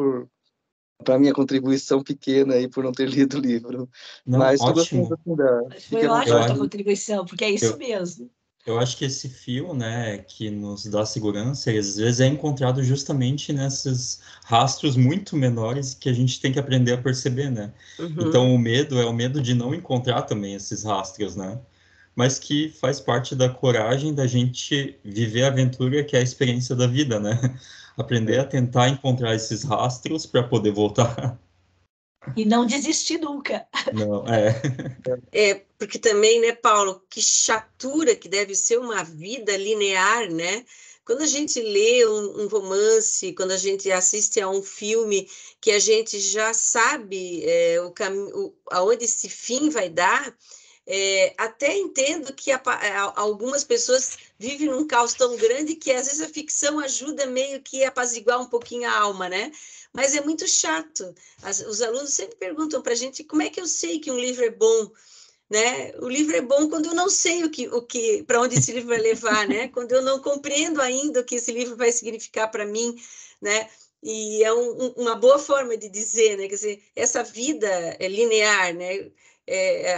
para minha contribuição pequena aí por não ter lido o livro. Não, mas estou ótimo. gostando assim, Foi ótima a tua contribuição, porque é isso mesmo. Eu acho que esse fio, né, que nos dá segurança, às vezes é encontrado justamente nesses rastros muito menores que a gente tem que aprender a perceber, né? Então, o medo é o medo de não encontrar também esses rastros, né? Mas que faz parte da coragem da gente viver a aventura que é a experiência da vida, né? Aprender a tentar encontrar esses rastros para poder voltar. E não desistir nunca. Não, porque também, né, Paulo, que chatura que deve ser uma vida linear, né? Quando a gente lê um romance, quando a gente assiste a um filme que a gente já sabe aonde esse fim vai dar, até entendo que algumas pessoas vivem num caos tão grande que às vezes a ficção ajuda meio que a apaziguar um pouquinho a alma, né? Mas é muito chato. Os alunos sempre perguntam para a gente como é que eu sei que um livro é bom, né? O livro é bom quando eu não sei para onde esse livro vai levar, né? Quando eu não compreendo ainda o que esse livro vai significar para mim, né? E é uma boa forma de dizer, né? Quer dizer, essa vida é linear, né?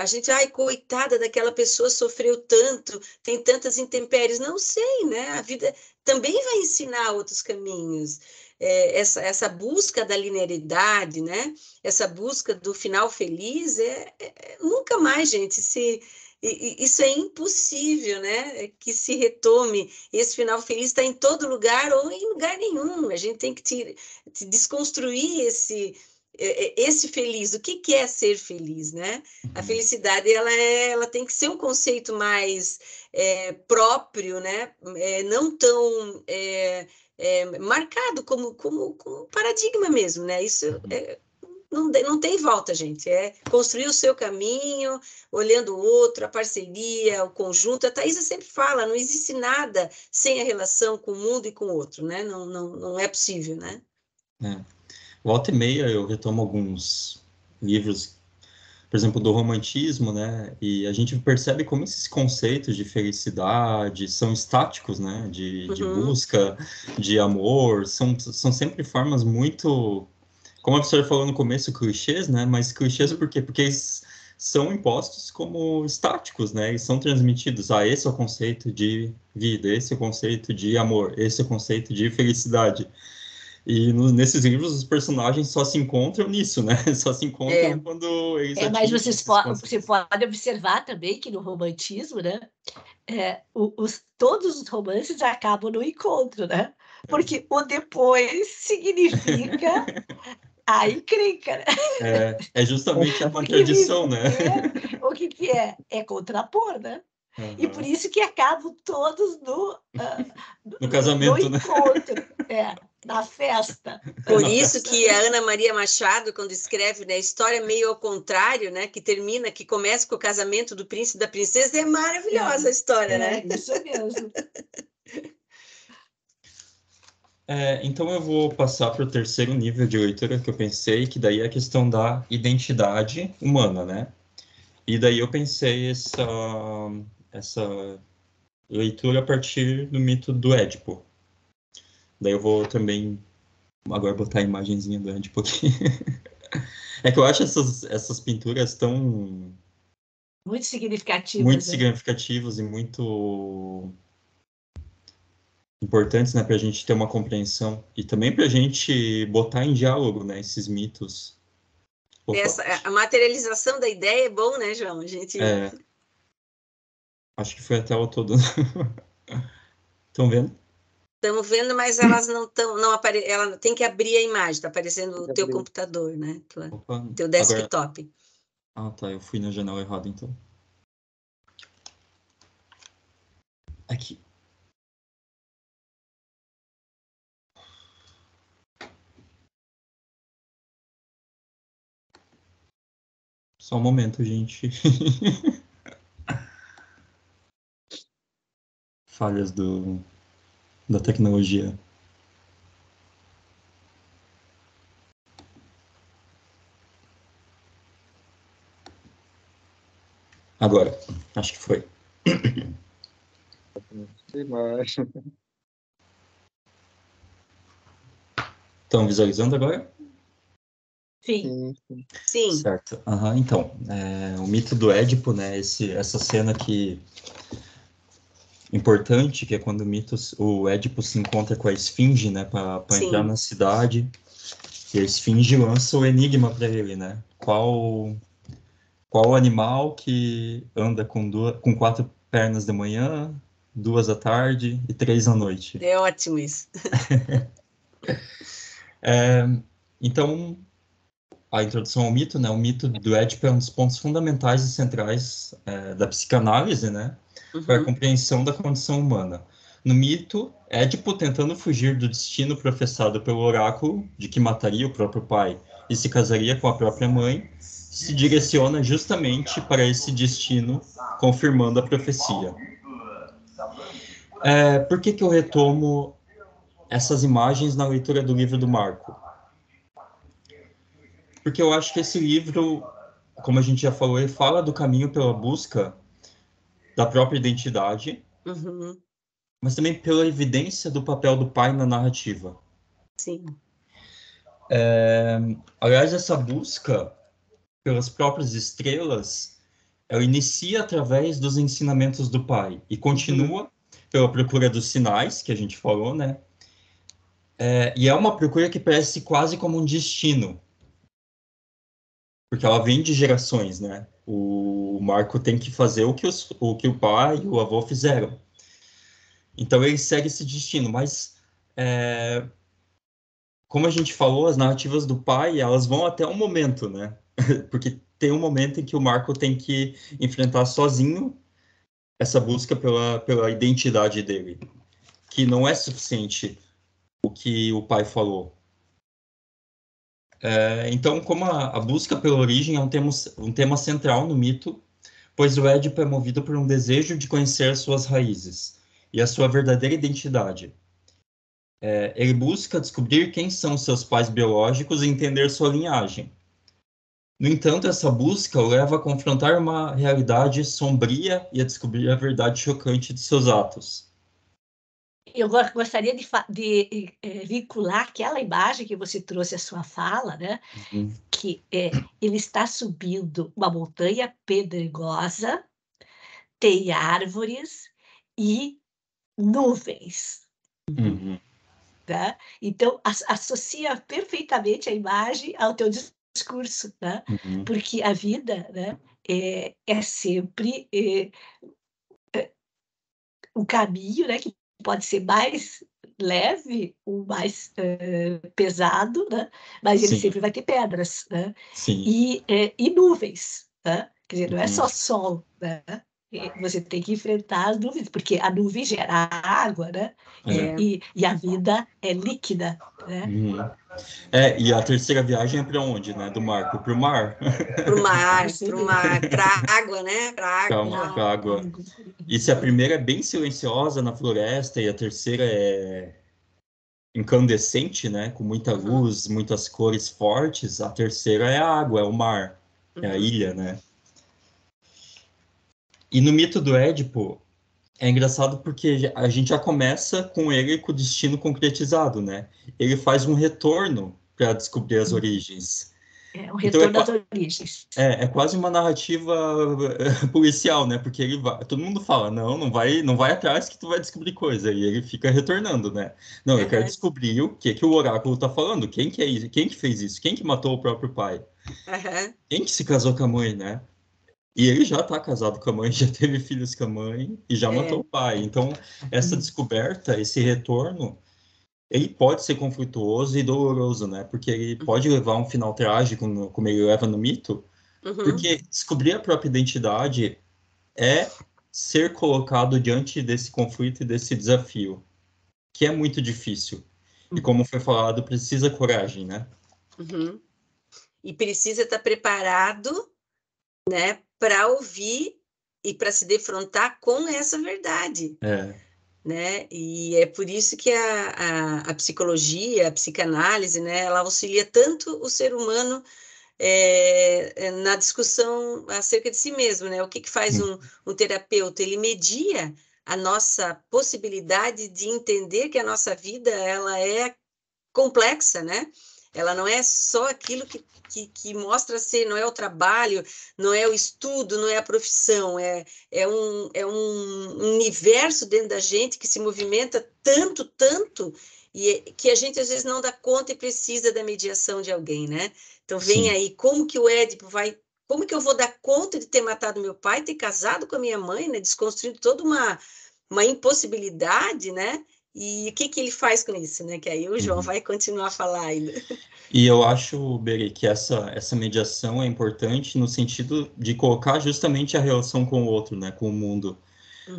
A gente, coitada daquela pessoa, sofreu tanto, tem tantas intempéries. Não sei, né? A vida também vai ensinar outros caminhos. Essa busca da linearidade, né? Essa busca do final feliz, nunca mais, gente, isso é impossível, né? Que se retome. Esse final feliz está em todo lugar ou em lugar nenhum. A gente tem que desconstruir esse feliz. O que é ser feliz, né? A felicidade ela tem que ser um conceito mais próprio, né? Não tão marcado como paradigma mesmo, né? Isso não tem volta, gente. É construir o seu caminho, olhando o outro, a parceria, o conjunto. A Thaisa sempre fala, não existe nada sem a relação com o mundo e com o outro, né? Não é possível, né? Volta e meia eu retomo alguns livros, por exemplo, do romantismo, né? E a gente percebe como esses conceitos de felicidade são estáticos, né? De busca, de amor, são sempre formas muito, como a professora falou no começo, clichês, né? Mas clichês por quê? Porque eles são impostos como estáticos, né? E são transmitidos. Esse é o conceito de vida, esse é o conceito de amor, esse é o conceito de felicidade. E nesses livros os personagens só se encontram nisso, né? Só se encontram quando eles mas você pode observar também que no romantismo, né? Todos os romances acabam no encontro, né? Porque o depois significa a encrenca, né? É justamente a contradição, né? O que é? É contrapor, né? E por isso que acabam todos no casamento, no encontro, na festa. Por isso que a Ana Maria Machado, quando escreve, né, a história meio ao contrário, né, que começa com o casamento do príncipe e da princesa, é maravilhosa a história, né? Isso mesmo. Então eu vou passar para o terceiro nível de leitura que eu pensei, que daí é a questão da identidade humana, né? E daí eu pensei essa leitura a partir do mito do Édipo. Daí eu vou também agora botar a imagenzinha do Édipo aqui. É que eu acho essas pinturas tão... muito significativas. Muito significativas e muito importantes, né, para a gente ter uma compreensão e também para a gente botar em diálogo, né, esses mitos. A materialização da ideia é bom, né, João? A gente... Acho que foi até o todo. Estão vendo? Estamos vendo, mas elas não estão... Ela tem que abrir a imagem, está aparecendo o teu computador, né? Teu desktop. Agora... tá, eu fui na janela errada, então. Aqui. Só um momento, gente. Falhas da tecnologia. Agora, acho que foi. Estão visualizando agora? Sim. Certo. Então, o mito do Édipo, né? Essa cena que importante, que é quando o Édipo se encontra com a Esfinge, né? Para entrar na cidade. E a Esfinge lança o enigma para ele, né? Qual animal que anda com 4 pernas de manhã, 2 à tarde e 3 à noite? É ótimo isso. Então, a introdução ao mito, né? O mito do Édipo é um dos pontos fundamentais e centrais da psicanálise, né? Para a compreensão da condição humana. No mito, Édipo, tentando fugir do destino professado pelo oráculo, de que mataria o próprio pai e se casaria com a própria mãe, se direciona justamente para esse destino, confirmando a profecia. Por que eu retomo essas imagens na leitura do livro do Marco? Porque eu acho que esse livro, como a gente já falou, ele fala do caminho pela busca da própria identidade, mas também pela evidência do papel do pai na narrativa. Sim. Aliás, essa busca pelas próprias estrelas, ela inicia através dos ensinamentos do pai e continua pela procura dos sinais, que a gente falou, né? E é uma procura que parece quase como um destino, porque ela vem de gerações, né? o Marco tem que fazer o que o pai e o avô fizeram. Então ele segue esse destino, mas como a gente falou, as narrativas do pai, elas vão até um momento, né? Porque tem um momento em que o Marco tem que enfrentar sozinho essa busca pela identidade dele, que não é suficiente o que o pai falou. Então, como a busca pela origem é um tema central no mito, pois o Édipo é movido por um desejo de conhecer as suas raízes e a sua verdadeira identidade. Ele busca descobrir quem são seus pais biológicos e entender sua linhagem. No entanto, essa busca o leva a confrontar uma realidade sombria e a descobrir a verdade chocante de seus atos. Eu gostaria de vincular aquela imagem que você trouxe à sua fala, né? Uhum. Que ele está subindo uma montanha pedregosa, tem árvores e nuvens. Uhum. Tá? Então, associa perfeitamente a imagem ao teu discurso, né? Uhum. Porque a vida, né, é sempre um caminho, né, que pode ser mais leve ou mais pesado, né? Mas ele Sim, sempre vai ter pedras, né? sim. E nuvens, né? Quer dizer, não é Uhum. só sol, né? Você tem que enfrentar as nuvens, porque a nuvem gera água, né? E a vida é líquida, né? Uhum. E a terceira viagem é para onde, né? Do Marco para o mar. Para água, né? Para água. Para água. E se a primeira é bem silenciosa na floresta e a terceira é incandescente, né? Com muita luz, muitas cores fortes, a terceira é a água, é o mar, é a ilha, né? E no mito do Édipo, é engraçado porque a gente já começa com ele com o destino concretizado, né? Ele faz um retorno para descobrir as origens. É o Então retorno às origens. é quase uma narrativa policial, né? Porque ele vai, todo mundo fala, não vai atrás que tu vai descobrir coisa. E ele fica retornando, né? Não, eu quero descobrir o que o oráculo tá falando. Quem que é isso? Quem que fez isso? Quem que matou o próprio pai? Quem que se casou com a mãe, né? E ele já tá casado com a mãe, já teve filhos com a mãe e já matou o pai. Então, essa descoberta, esse retorno, ele pode ser conflituoso e doloroso, né? Porque ele pode levar a um final trágico, como ele leva no mito, porque descobrir a própria identidade é ser colocado diante desse conflito e desse desafio, que é muito difícil. E como foi falado, precisa coragem, né? E precisa estar preparado, né, para ouvir e para se defrontar com essa verdade. Né? E é por isso que a psicologia, a psicanálise, né, ela auxilia tanto o ser humano na discussão acerca de si mesmo, né? O que faz um terapeuta? Ele media a nossa possibilidade de entender que a nossa vida ela é complexa, né? Ela não é só aquilo que mostra ser, não é o trabalho, não é o estudo, não é a profissão, é um universo dentro da gente que se movimenta tanto, e que a gente às vezes não dá conta e precisa da mediação de alguém, né? Então vem aí, como que o Édipo vai, como que eu vou dar conta de ter matado meu pai, ter casado com a minha mãe, né? Desconstruindo toda uma impossibilidade, né? E o que ele faz com isso, né? Que aí o João vai continuar a falar ainda. E eu acho, Beri, que essa mediação é importante no sentido de colocar justamente a relação com o outro, né? Com o mundo.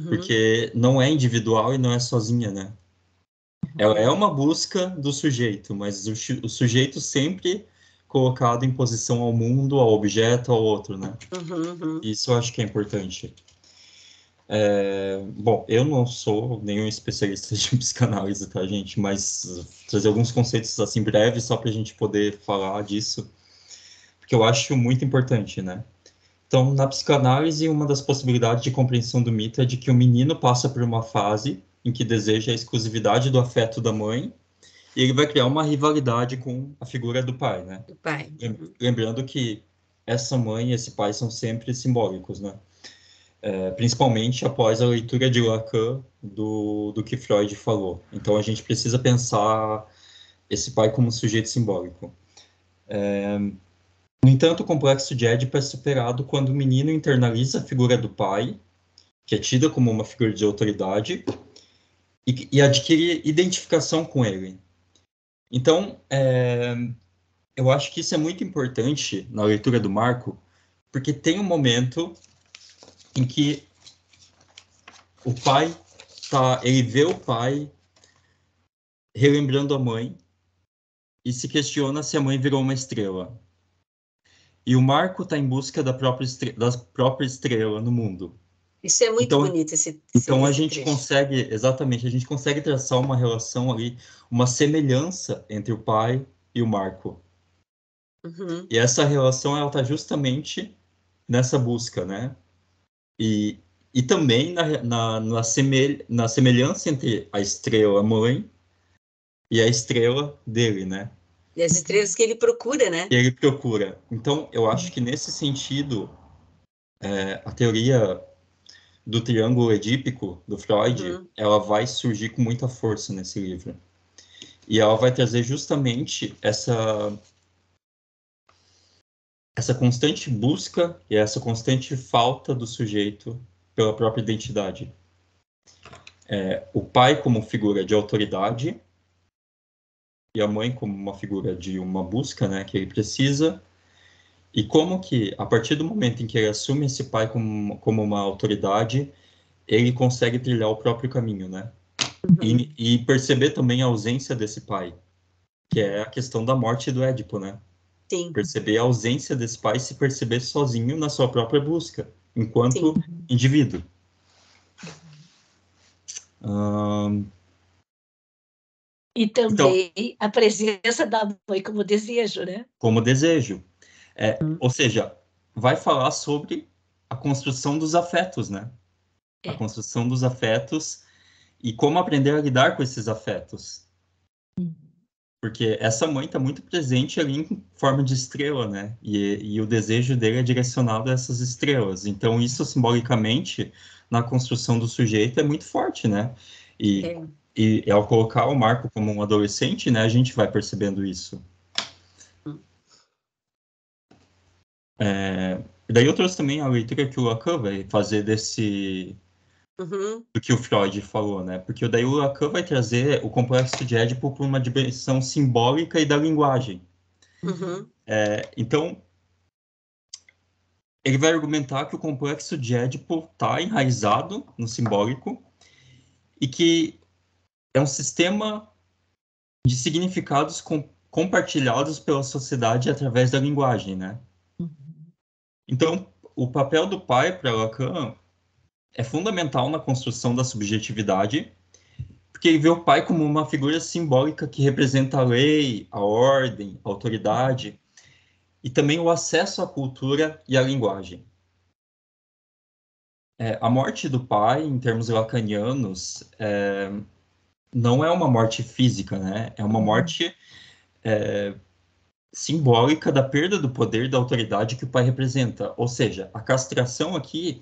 Porque não é individual e não é sozinha, né? Ela é uma busca do sujeito, mas o sujeito sempre colocado em posição ao mundo, ao objeto, ao outro, né? Isso eu acho que é importante. Bom, eu não sou nenhum especialista de psicanálise, tá, gente? Mas trazer alguns conceitos assim breves só para a gente poder falar disso, porque eu acho muito importante, né? Então, na psicanálise, uma das possibilidades de compreensão do mito é de que o menino passa por uma fase em que deseja a exclusividade do afeto da mãe e ele vai criar uma rivalidade com a figura do pai, né? Do pai. Lembrando que essa mãe e esse pai são sempre simbólicos, né? Principalmente após a leitura de Lacan do que Freud falou. Então, a gente precisa pensar esse pai como um sujeito simbólico. No entanto, o complexo de Édipo é superado quando o menino internaliza a figura do pai, que é tida como uma figura de autoridade, e adquire identificação com ele. Então, eu acho que isso é muito importante na leitura do Marco, porque tem um momento em que o pai ele vê o pai relembrando a mãe e se questiona se a mãe virou uma estrela. E o Marco está em busca da própria estrela no mundo. Isso é muito bonito, Então a esse gente trecho. consegue, exatamente, a gente consegue traçar uma relação ali, uma semelhança entre o pai e o Marco. Uhum. E essa relação, ela está justamente nessa busca, né? E também na semelhança entre a estrela mãe e a estrela dele, né? E as estrelas que ele procura, né? Que ele procura. Então, eu acho que nesse sentido, a teoria do triângulo edípico, do Freud, ela vai surgir com muita força nesse livro. E ela vai trazer justamente essa constante busca e essa constante falta do sujeito pela própria identidade. O pai como figura de autoridade e a mãe como uma figura de uma busca, né, que ele precisa, e como que, a partir do momento em que ele assume esse pai como uma autoridade, ele consegue trilhar o próprio caminho, né? E perceber também a ausência desse pai, que é a questão da morte do Édipo, né? Sim. Perceber a ausência desse pai e se perceber sozinho na sua própria busca, enquanto indivíduo. E também então, a presença da mãe como desejo, né? Como desejo. Ou seja, vai falar sobre a construção dos afetos, né? A construção dos afetos e como aprender a lidar com esses afetos. Porque essa mãe está muito presente ali em forma de estrela, né? E o desejo dele é direcionado a essas estrelas. Então, isso simbolicamente, na construção do sujeito, é muito forte, né? E ao colocar o Marco como um adolescente, né, a gente vai percebendo isso. Daí eu trouxe também a leitura que o Lacan vai fazer do que o Freud falou, né? Porque daí o Lacan vai trazer o complexo de Édipo por uma dimensão simbólica e da linguagem. Então, ele vai argumentar que o complexo de Édipo está enraizado no simbólico e que é um sistema de significados compartilhados pela sociedade através da linguagem, né? Então, o papel do pai para Lacan é fundamental na construção da subjetividade, porque ele vê o pai como uma figura simbólica que representa a lei, a ordem, a autoridade, e também o acesso à cultura e à linguagem. A morte do pai, em termos lacanianos, não é uma morte física, né? É uma morte simbólica da perda do poder e da autoridade que o pai representa. Ou seja, a castração aqui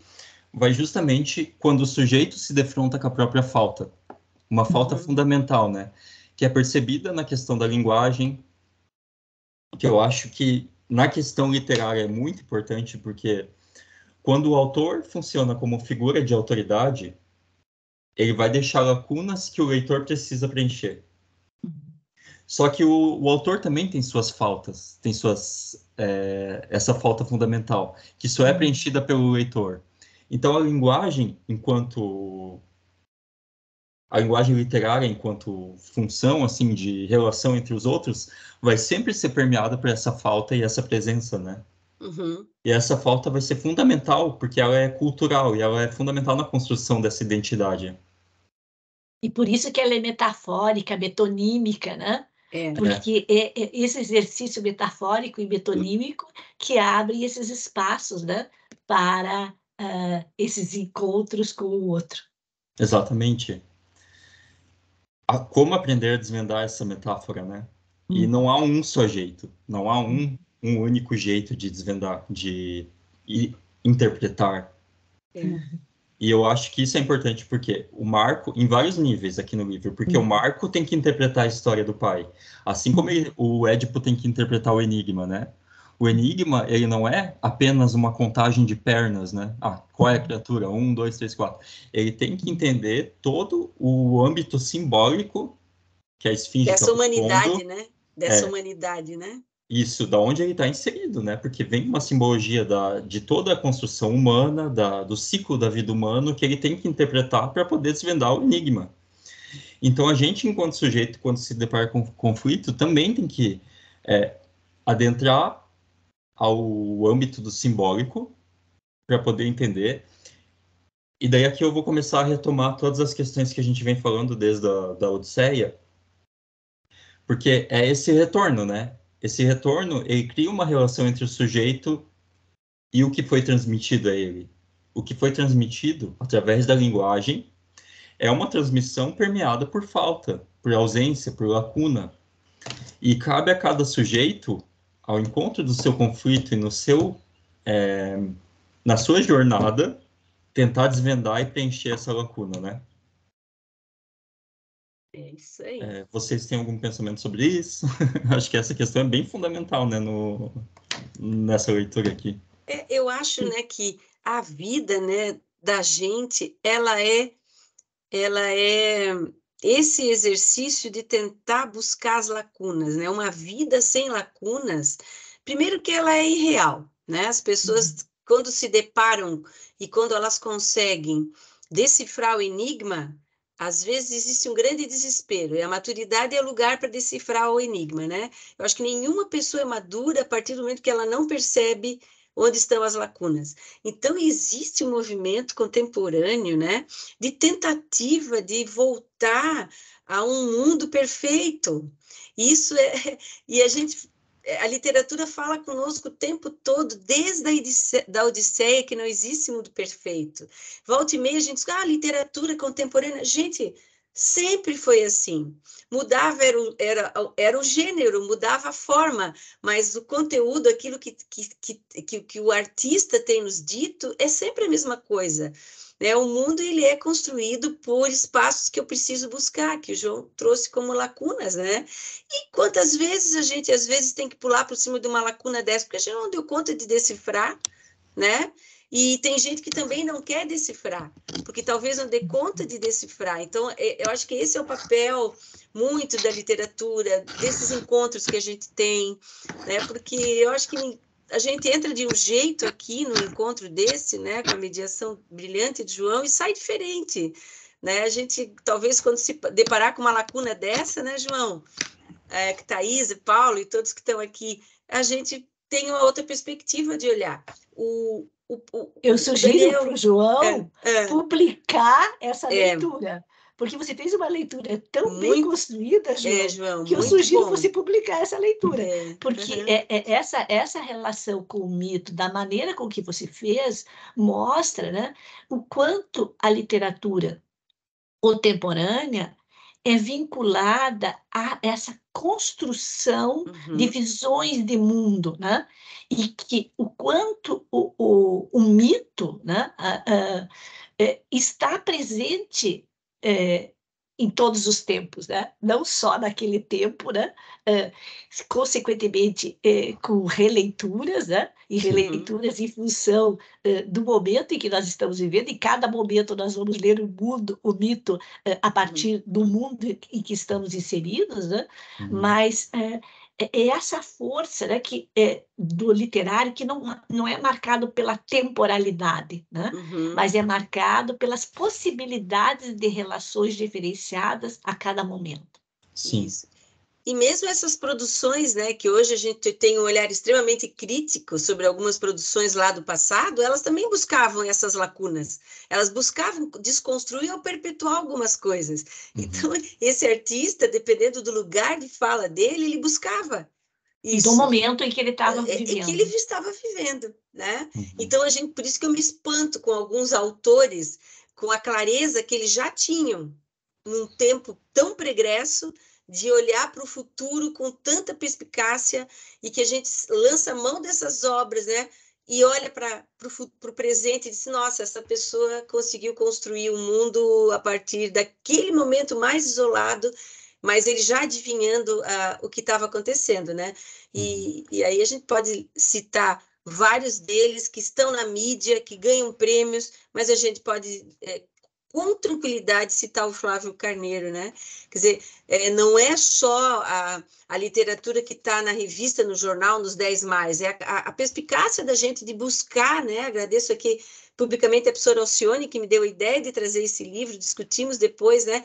vai justamente quando o sujeito se defronta com a própria falta. Uma falta fundamental, né? Que é percebida na questão da linguagem, que eu acho que na questão literária é muito importante, porque quando o autor funciona como figura de autoridade, ele vai deixar lacunas que o leitor precisa preencher. Só que o autor também tem suas faltas, tem essa falta fundamental, que só é preenchida pelo leitor. Então, a linguagem literária, enquanto função assim de relação entre os outros, vai sempre ser permeada por essa falta e essa presença, né? E essa falta vai ser fundamental, porque ela é cultural e ela é fundamental na construção dessa identidade. E por isso que ela é metafórica, metonímica, né? Porque é esse exercício metafórico e metonímico que abre esses espaços, né, para esses encontros com o outro. Exatamente. Como aprender a desvendar essa metáfora, né? E não há um só jeito, não há um único jeito de desvendar, de interpretar. E eu acho que isso é importante porque o Marco, em vários níveis aqui no livro, porque o Marco tem que interpretar a história do pai, assim como o Édipo tem que interpretar o enigma, né? O enigma, ele não é apenas uma contagem de pernas, né? Qual é a criatura? 1, 2, 3, 4. Ele tem que entender todo o âmbito simbólico que a esfinge está Dessa humanidade, pondo. né? Dessa humanidade, né? Isso, da onde ele está inserido, né? Porque vem uma simbologia de toda a construção humana, do ciclo da vida humana, que ele tem que interpretar para poder desvendar o enigma. Então, a gente, enquanto sujeito, quando se depara com conflito, também tem que adentrar ao âmbito do simbólico para poder entender. E daí aqui eu vou começar a retomar todas as questões que a gente vem falando desde da Odisseia, porque é esse retorno, né? Esse retorno, ele cria uma relação entre o sujeito e o que foi transmitido a ele. O que foi transmitido através da linguagem é uma transmissão permeada por falta, por ausência, por lacuna. E cabe a cada sujeito, ao encontro do seu conflito e na sua jornada, tentar desvendar e preencher essa lacuna, né? É isso aí. Vocês têm algum pensamento sobre isso? Acho que essa questão é bem fundamental, né, nessa leitura aqui. Eu acho, né, que a vida, né, da gente, ela é esse exercício de tentar buscar as lacunas, né? Uma vida sem lacunas, primeiro que ela é irreal, né? As pessoas, quando se deparam e quando elas conseguem decifrar o enigma, às vezes existe um grande desespero, e a maturidade é o lugar para decifrar o enigma, né? Eu acho que nenhuma pessoa é madura a partir do momento que ela não percebe onde estão as lacunas. Então, existe um movimento contemporâneo, né, de tentativa de voltar a um mundo perfeito. Isso e a literatura fala conosco o tempo todo, desde da Odisseia, que não existe mundo perfeito. Volta e meia a gente diz, a literatura contemporânea, gente, sempre foi assim. Mudava era o gênero, mudava a forma, mas o conteúdo, aquilo que o artista tem nos dito, é sempre a mesma coisa. Né? O mundo ele é construído por espaços que eu preciso buscar, que o João trouxe como lacunas, né? E quantas vezes a gente, às vezes, tem que pular por cima de uma lacuna dessa, porque a gente não deu conta de decifrar, né? E tem gente que também não quer decifrar, porque talvez não dê conta de decifrar. Então, eu acho que esse é o papel muito da literatura, desses encontros que a gente tem, né? Porque eu acho que a gente entra de um jeito aqui no encontro desse, né, com a mediação brilhante de João, e sai diferente, né? A gente, talvez, quando se deparar com uma lacuna dessa, né, João, que Thaís, Paulo e todos que estão aqui, a gente tem uma outra perspectiva de olhar. Eu sugiro para o João publicar essa leitura, porque você fez uma leitura tão bem construída, João, que eu sugiro você publicar essa leitura, porque essa relação com o mito, da maneira com que você fez, mostra, né, o quanto a literatura contemporânea é vinculada a essa construção de visões de mundo, né? E que o quanto o mito, né, está presente em todos os tempos, né? Não só naquele tempo, né? Consequentemente, com releituras, né? E releituras em função do momento em que nós estamos vivendo. Em cada momento nós vamos ler o mito a partir do mundo em que estamos inseridos, né? Mas essa força, né, do literário que não é marcado pela temporalidade, né? Mas é marcado pelas possibilidades de relações diferenciadas a cada momento. Sim. Isso. E mesmo essas produções, né, que hoje a gente tem um olhar extremamente crítico sobre algumas produções lá do passado, elas também buscavam essas lacunas. Elas buscavam desconstruir ou perpetuar algumas coisas. Então, esse artista, dependendo do lugar de fala dele, ele buscava isso. E do momento em que ele estava vivendo. Em que ele estava vivendo, né? Então, por isso que eu me espanto com alguns autores, com a clareza que eles já tinham, num tempo tão pregresso, de olhar para o futuro com tanta perspicácia, e que a gente lança a mão dessas obras, né? E olha para o presente e diz, nossa, essa pessoa conseguiu construir um mundo a partir daquele momento mais isolado, mas ele já adivinhando o que estava acontecendo, né? E aí a gente pode citar vários deles que estão na mídia, que ganham prêmios, mas a gente pode, com tranquilidade, citar o Flávio Carneiro, né? Quer dizer, não é só a literatura que está na revista, no jornal, nos 10 mais, é a perspicácia da gente de buscar, né? Agradeço aqui publicamente a professora Alcione, que me deu a ideia de trazer esse livro, discutimos depois, né?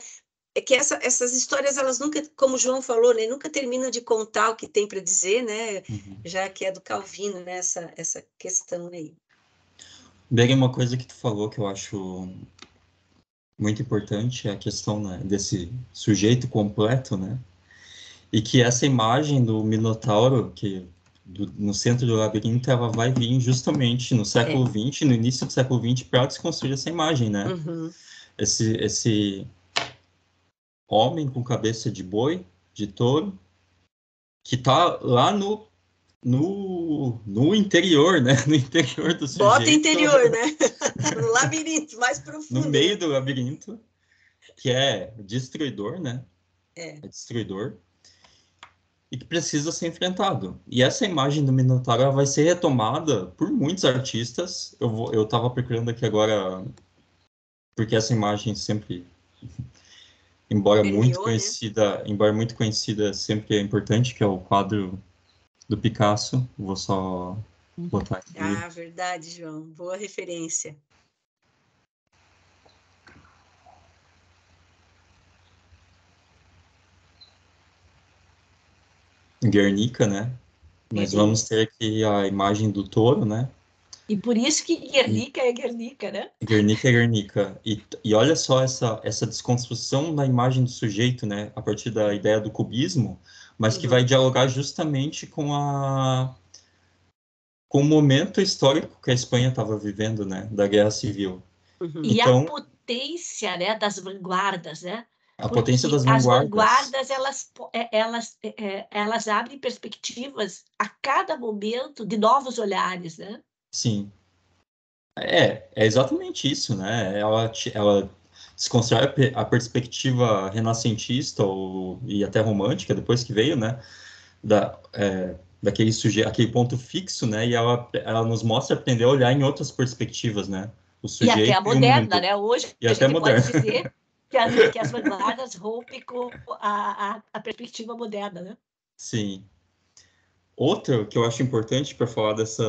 É que essas histórias, elas nunca, como o João falou, né, nunca terminam de contar o que tem para dizer, né? Já que é do Calvino, né, essa questão aí. Bem, uma coisa que tu falou que eu acho muito importante é a questão, né, desse sujeito completo, né? E que essa imagem do Minotauro, no centro do labirinto, ela vai vir justamente no século XX, no início do século XX, para desconstruir essa imagem, né? Esse homem com cabeça de boi, de touro, que está lá no interior, né? No interior do sujeito. Bota interior, né? No labirinto, mais profundo. No meio do labirinto, que é destruidor, né? É destruidor. E que precisa ser enfrentado. E essa imagem do Minotauro vai ser retomada por muitos artistas. Eu estava procurando aqui agora, porque essa imagem sempre, embora muito conhecida, sempre é importante, que é o quadro do Picasso. Vou só botar aqui. Ah, verdade, João. Boa referência. Guernica, né? Mas vamos ter aqui a imagem do touro, né? E por isso que Guernica é Guernica, né? Guernica é Guernica. E olha só essa desconstrução da imagem do sujeito, né? A partir da ideia do cubismo, mas que vai dialogar justamente com o momento histórico que a Espanha estava vivendo, né? Da Guerra Civil. E então, a potência, né, das vanguardas, né? A potência das vanguardas. As vanguardas, elas abrem perspectivas a cada momento de novos olhares, né? Sim. É exatamente isso, né? Ela desconstrói a perspectiva renascentista e até romântica, depois que veio, né? Daquele sujeito, aquele ponto fixo, né? E ela nos mostra aprender a olhar em outras perspectivas, né? O sujeito e até a moderna, né? Hoje e a até gente pode dizer que as vanguardas rompem com a perspectiva moderna, né? Sim. Outro que eu acho importante para falar dessa,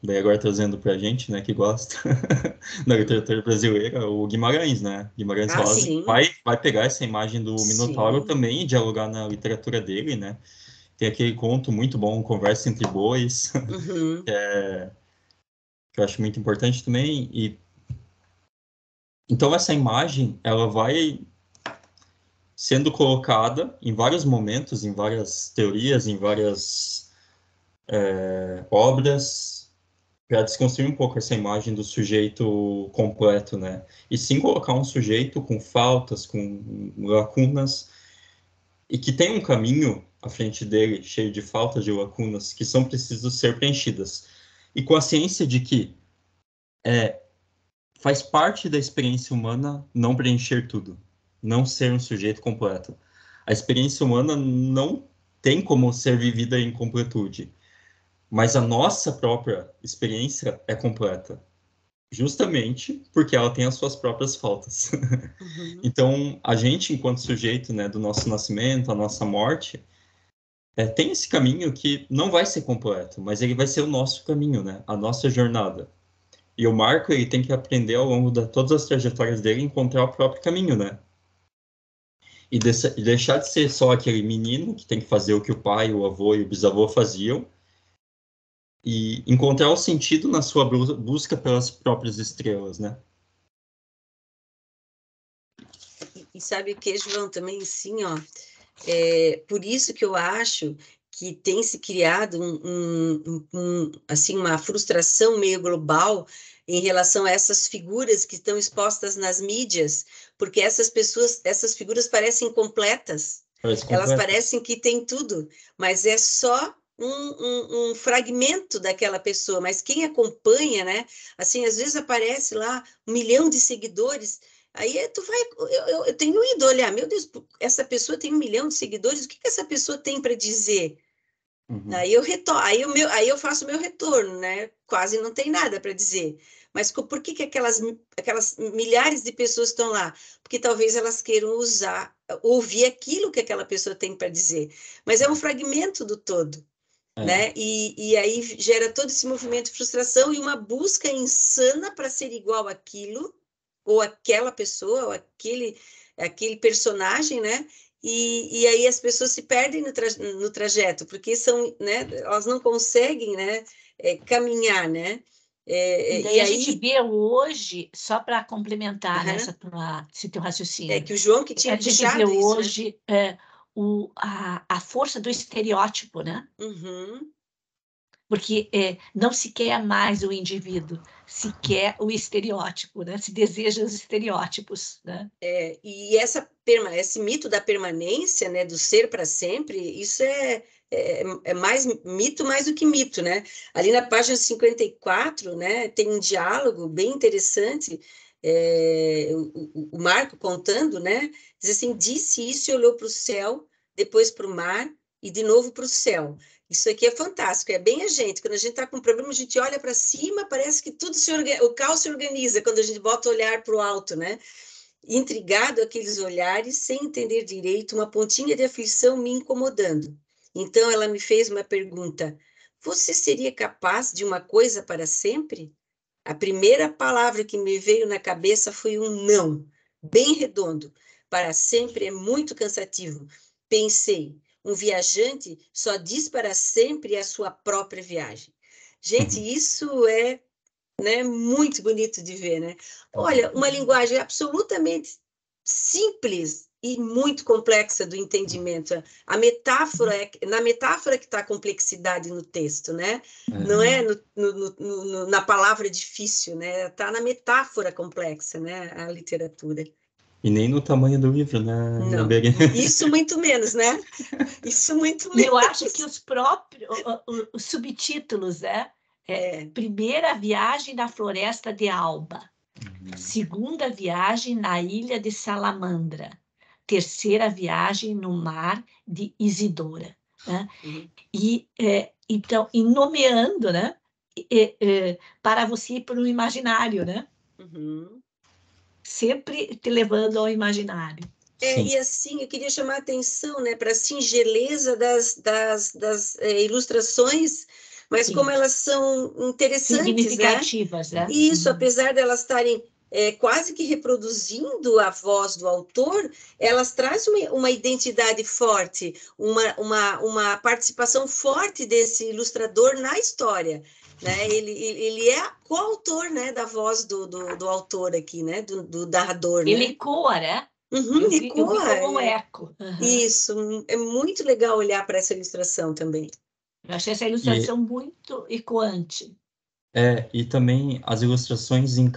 daí agora trazendo para a gente, né, que gosta da literatura brasileira, o Guimarães, né? Guimarães Rosa vai pegar essa imagem do Minotauro também e dialogar na literatura dele, né? Tem aquele conto muito bom, Conversa entre Bois, que eu acho muito importante também. E então essa imagem, ela vai sendo colocada em vários momentos, em várias teorias, em várias obras, para desconstruir um pouco essa imagem do sujeito completo, né? E sim colocar um sujeito com faltas, com lacunas, e que tem um caminho à frente dele cheio de faltas, de lacunas, que são precisas ser preenchidas. E com a ciência de que faz parte da experiência humana não preencher tudo, não ser um sujeito completo. A experiência humana não tem como ser vivida em completude, mas a nossa própria experiência é completa, justamente porque ela tem as suas próprias faltas. Então, a gente, enquanto sujeito, né, do nosso nascimento, a nossa morte, tem esse caminho que não vai ser completo, mas ele vai ser o nosso caminho, né, a nossa jornada. E o Marco, ele tem que aprender ao longo de todas as trajetórias dele encontrar o próprio caminho, né? E deixar de ser só aquele menino que tem que fazer o que o pai, o avô e o bisavô faziam e encontrar o sentido na sua busca pelas próprias estrelas, né? E sabe o que, João, também sim, ó, por isso que eu acho que tem se criado assim, uma frustração meio global em relação a essas figuras que estão expostas nas mídias, porque essas figuras parecem completas, elas parecem que têm tudo, mas é só um fragmento daquela pessoa, mas quem acompanha, né, assim, às vezes aparece lá 1 milhão de seguidores, Aí tu vai, eu tenho ido olhar, meu Deus, essa pessoa tem 1 milhão de seguidores, o que essa pessoa tem para dizer? Aí aí eu faço o meu retorno, né? Quase não tem nada para dizer. Mas por que aquelas milhares de pessoas estão lá? Porque talvez elas queiram ouvir aquilo que aquela pessoa tem para dizer. Mas é um fragmento do todo, né? E aí gera todo esse movimento de frustração e uma busca insana para ser igual àquilo, ou aquela pessoa, ou aquele personagem, né? E aí as pessoas se perdem no trajeto, porque né, elas não conseguem, né, caminhar, né? E daí E a aí, gente vê hoje, só para complementar esse teu raciocínio, que o João que tinha a gente puxado vê isso, hoje a força do estereótipo, né? Uhum. Porque não se quer mais o indivíduo, se quer o estereótipo, né? Se deseja os estereótipos, né? E esse mito da permanência, né, do ser para sempre, isso é mais mito mais do que mito, né? Ali na página 54, né, tem um diálogo bem interessante, o Marco contando, né? Diz assim, disse isso e olhou para o céu, depois para o mar e de novo para o céu. Isso aqui é fantástico, é bem a gente. Quando a gente está com um problema, a gente olha para cima, parece que tudo o caos se organiza quando a gente bota o olhar para o alto, né? Intrigado aqueles olhares, sem entender direito, uma pontinha de aflição me incomodando. Então ela me fez uma pergunta: você seria capaz de uma coisa para sempre? A primeira palavra que me veio na cabeça foi um não, bem redondo. Para sempre é muito cansativo. Pensei, um viajante só diz para sempre a sua própria viagem. Gente, isso é, né, muito bonito de ver, né? Olha, uma linguagem absolutamente simples e muito complexa do entendimento. A metáfora na metáfora que está a complexidade no texto, né? Não é na palavra difícil, né? Está na metáfora complexa, né? A literatura. E nem no tamanho do livro, né? Não, isso muito menos, né? Isso muito menos. Eu acho que os próprios os subtítulos, né? Primeira viagem na floresta de Alba. Segunda viagem na ilha de Salamandra. Terceira viagem no mar de Isidora. Né? E, então, e nomeando, né? Para você ir para o imaginário, né? Sempre te levando ao imaginário. E assim, eu queria chamar a atenção, né, para a singeleza das ilustrações, mas como elas são interessantes, significativas, né? Isso, apesar de elas estarem quase que reproduzindo a voz do autor, elas trazem uma identidade forte, uma participação forte desse ilustrador na história. Né? Ele é coautor, né, da voz do autor aqui, né, do narrador. Ele né? ecoa, né? Eu vi como um eco. Isso, é muito legal olhar para essa ilustração também. Eu achei essa ilustração muito ecoante. E também as ilustrações em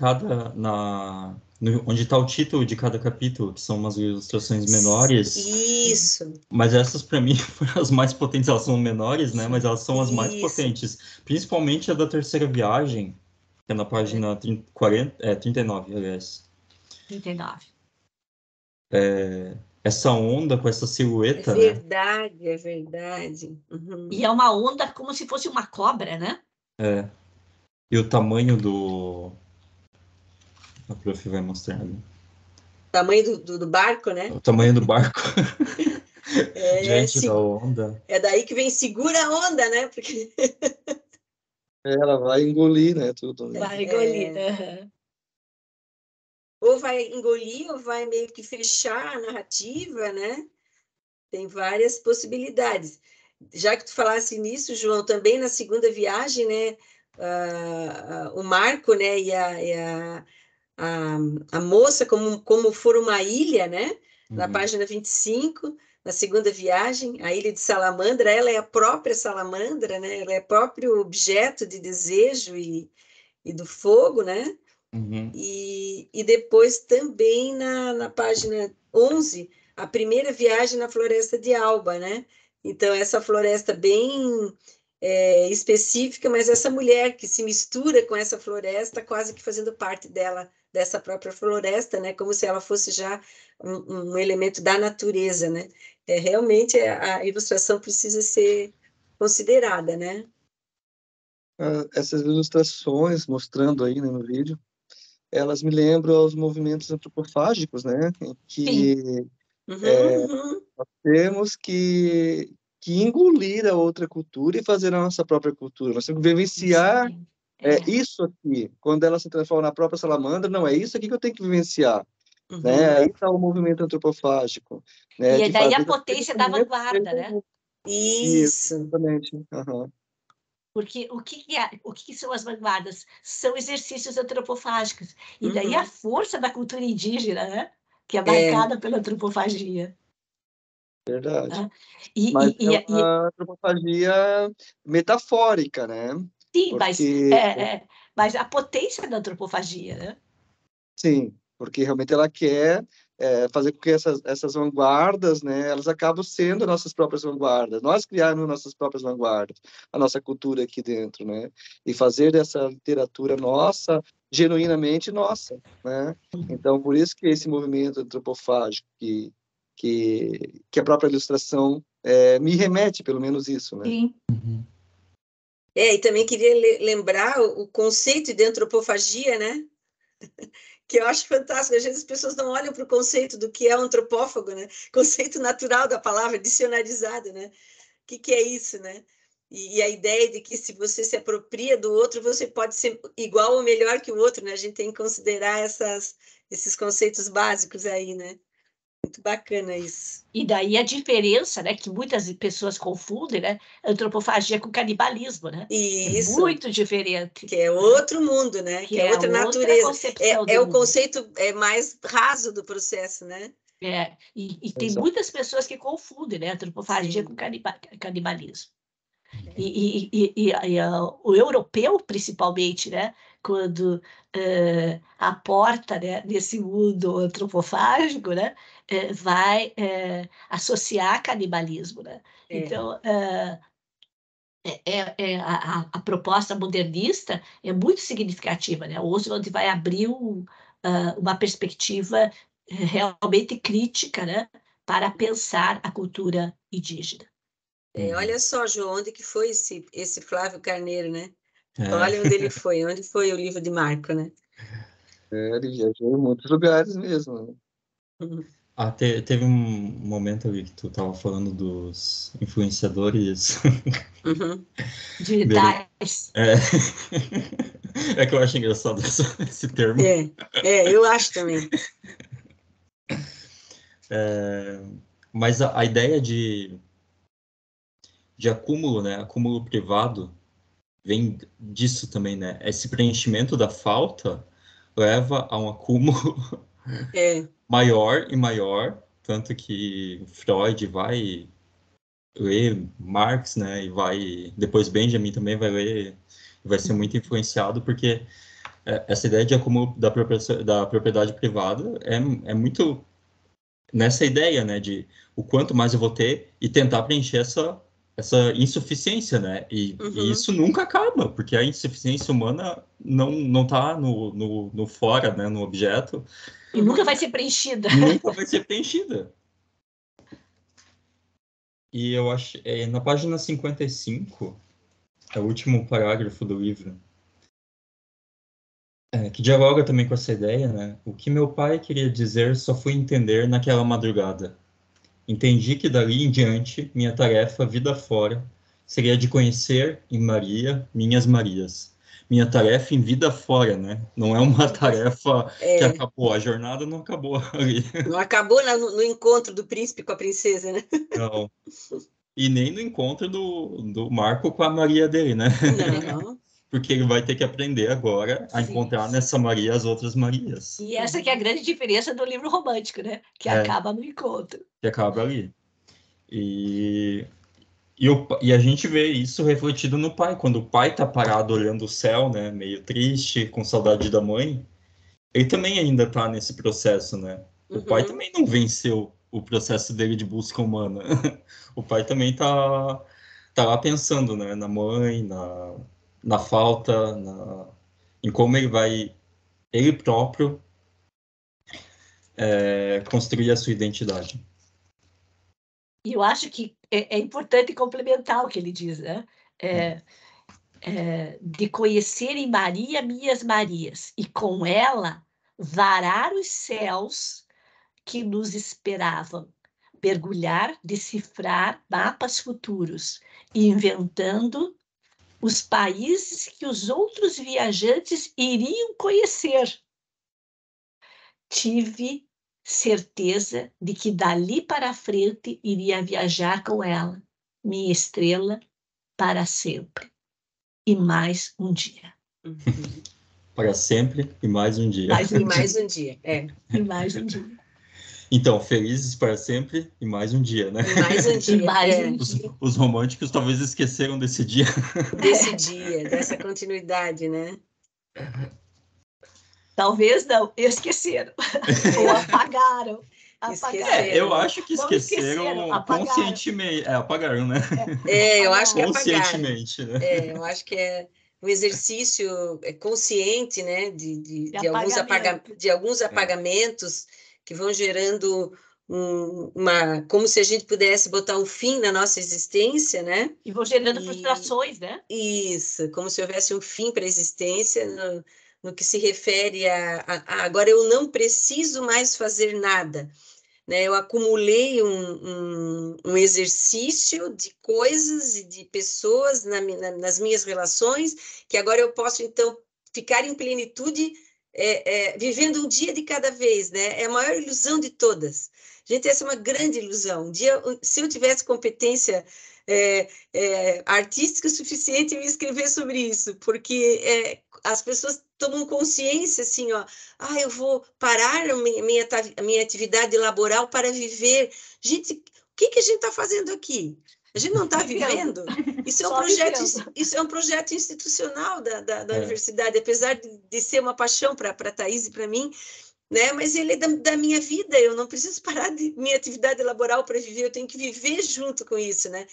onde está o título de cada capítulo, que são umas ilustrações menores. Isso. Mas essas, para mim, foram as mais potentes. Elas são menores, né? Mas elas são as mais potentes. Principalmente a da terceira viagem, que é na página 39, aliás. 39. Essa onda com essa silhueta, né? É verdade. E é uma onda como se fosse uma cobra, né? E o tamanho do... A prof vai mostrar ali. O tamanho do barco, né? O tamanho do barco. Diante da onda. É daí que vem segura a onda, né? Porque... Ela vai engolir, né? Tudo. Né? Vai engolir. Ou vai engolir, ou vai meio que fechar a narrativa, né? Tem várias possibilidades. Já que tu falasse nisso, João, também na segunda viagem, né? O Marco, né? E a moça, como for uma ilha, né? Na página 25, na segunda viagem, a ilha de Salamandra, ela é a própria salamandra, né? Ela é próprio objeto de desejo e do fogo, né? E depois também na página 11, a primeira viagem na floresta de Alba, né? Então, essa floresta bem específica, mas essa mulher que se mistura com essa floresta, quase que fazendo parte dela, dessa própria floresta, né? Como se ela fosse já um elemento da natureza, né? Realmente a ilustração precisa ser considerada, né? Essas ilustrações mostrando aí, né, no vídeo, elas me lembram os movimentos antropofágicos, né? Em que temos que engolir a outra cultura e fazer a nossa própria cultura. Nós temos que vivenciar isso aqui. Quando ela se transforma na própria salamandra, não, é isso aqui que eu tenho que vivenciar. Né? Aí está o movimento antropofágico. Né? E daí a potência da vanguarda, né? Isso. Exatamente. Porque o que são as vanguardas? São exercícios antropofágicos. E daí a força da cultura indígena, né? Que é marcada pela antropofagia. Verdade. Mas é uma antropofagia metafórica, né? Sim, mas a potência da antropofagia, né? Sim, porque realmente ela quer fazer com que essas vanguardas, né, elas acabam sendo nossas próprias vanguardas. Nós criarmos nossas próprias vanguardas, a nossa cultura aqui dentro, né? E fazer dessa literatura nossa, genuinamente nossa, né? Então, por isso que esse movimento antropofágico que a própria ilustração me remete, pelo menos isso, né? Sim. E também queria lembrar o conceito de antropofagia, né? Que eu acho fantástico. Às vezes as pessoas não olham para o conceito do que é um antropófago, né? Conceito natural da palavra, dicionarizado, né? O que é isso, né? E a ideia de que se você se apropria do outro, você pode ser igual ou melhor que o outro, né? A gente tem que considerar esses conceitos básicos aí, né? Muito bacana isso. E daí a diferença, né, que muitas pessoas confundem, né, antropofagia com canibalismo, né? Isso. É muito diferente. Que é outro mundo, né? Que é outra natureza. É o conceito mais raso do processo, né? E tem muitas pessoas que confundem, né, antropofagia com canibalismo. E o europeu, principalmente, né, quando aporta, né, nesse mundo antropofágico, né, vai associar canibalismo, né? Então, a proposta modernista é muito significativa, né? O Oswald vai abrir uma perspectiva realmente crítica, né, para pensar a cultura indígena. Olha só, João, onde que foi esse Flávio Carneiro, né? Olha onde ele foi, onde foi o livro de Marco, né? Ele viajou em muitos lugares mesmo. Teve um momento ali que tu estava falando dos influenciadores digitais. É que eu acho engraçado esse termo. Eu acho também. Mas a ideia de acúmulo, né? Acúmulo privado vem disso também, né? Esse preenchimento da falta leva a um acúmulo maior e maior, tanto que Freud vai ler Marx, né? E depois Benjamin também vai ler, vai ser muito influenciado, porque essa ideia de acúmulo da propriedade privada é muito nessa ideia, né, de o quanto mais eu vou ter e tentar preencher essa insuficiência, né, e isso nunca acaba, porque a insuficiência humana não tá no fora, né, no objeto. E nunca vai ser preenchida. Nunca vai ser preenchida. E eu acho, na página 55, é o último parágrafo do livro, que dialoga também com essa ideia, né? O que meu pai queria dizer só fui entender naquela madrugada. Entendi que dali em diante, minha tarefa, vida fora, seria de conhecer em Maria, minhas Marias. Minha tarefa em vida fora, né? Não é uma tarefa que acabou, a jornada não acabou ali. Não acabou no encontro do príncipe com a princesa, né? Não. E nem no encontro do Marco com a Maria dele, né? Não. Porque ele vai ter que aprender agora a encontrar nessa Maria as outras Marias. E essa que é a grande diferença do livro romântico, né? Que acaba no encontro. Que acaba ali. E a gente vê isso refletido no pai. Quando o pai tá parado olhando o céu, né? Meio triste, com saudade da mãe, ele também ainda tá nesse processo, né? O pai também não venceu o processo dele de busca humana. O pai também tá tá lá pensando, né, na mãe, na falta, em como ele próprio, construir a sua identidade. E eu acho que é importante complementar o que ele diz, né? De conhecer em Maria minhas Marias, e com ela varar os céus que nos esperavam, mergulhar, decifrar mapas futuros, inventando os países que os outros viajantes iriam conhecer. Tive certeza de que dali para frente iria viajar com ela, minha estrela, para sempre. E mais um dia. Para sempre e mais um dia. E mais um dia, E mais um dia. Então, felizes para sempre e mais um dia, né? E mais um dia. E mais um dia. Os românticos talvez esqueceram desse dia. Desse dia, dessa continuidade, né? Talvez não, esqueceram. Ou apagaram. Eu acho que esqueceram apagaram. Conscientemente. Apagaram, né? Eu acho que apagaram. Conscientemente, né? Eu acho que é um exercício consciente, né? De alguns apagamentos que vão gerando como se a gente pudesse botar um fim na nossa existência, né? E vão gerando frustrações, né? Isso, como se houvesse um fim para a existência no que se refere agora eu não preciso mais fazer nada, né? Eu acumulei um exercício de coisas e de pessoas nas minhas relações, que agora eu posso, então, ficar em plenitude, vivendo um dia de cada vez, né? É a maior ilusão de todas. Gente, essa é uma grande ilusão. Um dia, se eu tivesse competência artística suficiente, eu ia escrever sobre isso, porque as pessoas tomam consciência, assim, ó, eu vou parar a minha atividade laboral para viver. Gente, o que a gente está fazendo aqui? A gente não está vivendo? Isso é um projeto institucional da universidade, apesar de ser uma paixão para a Thaís e para mim, né? Mas ele é da minha vida, eu não preciso parar de minha atividade laboral para viver, eu tenho que viver junto com isso, né?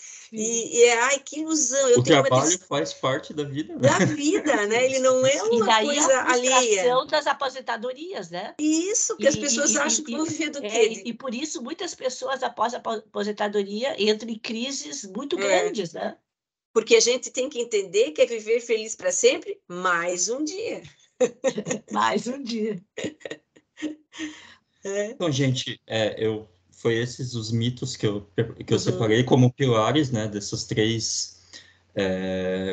Ai, que ilusão! O trabalho faz parte da vida, né? Da vida, né? Ele não é uma coisa alheia. A das aposentadorias, né? Isso, que as pessoas acham que vão viver do quê? E por isso muitas pessoas após a aposentadoria entram em crises muito grandes, né? Porque a gente tem que entender que é viver feliz para sempre, mais um dia. Mais um dia. Então, gente, foi esses os mitos que eu separei como pilares, né, dessas 3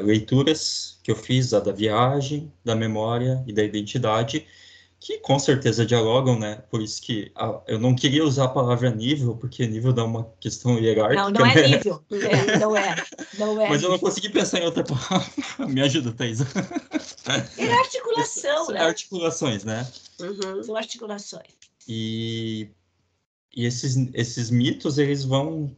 leituras que eu fiz, a da viagem, da memória e da identidade, que com certeza dialogam, né? Por isso que eu não queria usar a palavra nível, porque nível dá uma questão hierárquica. Não é nível. Não é. Mas eu não consegui pensar em outra palavra. Me ajuda, Thaís. É articulação, né? Articulações, né? São articulações. E esses mitos, eles vão,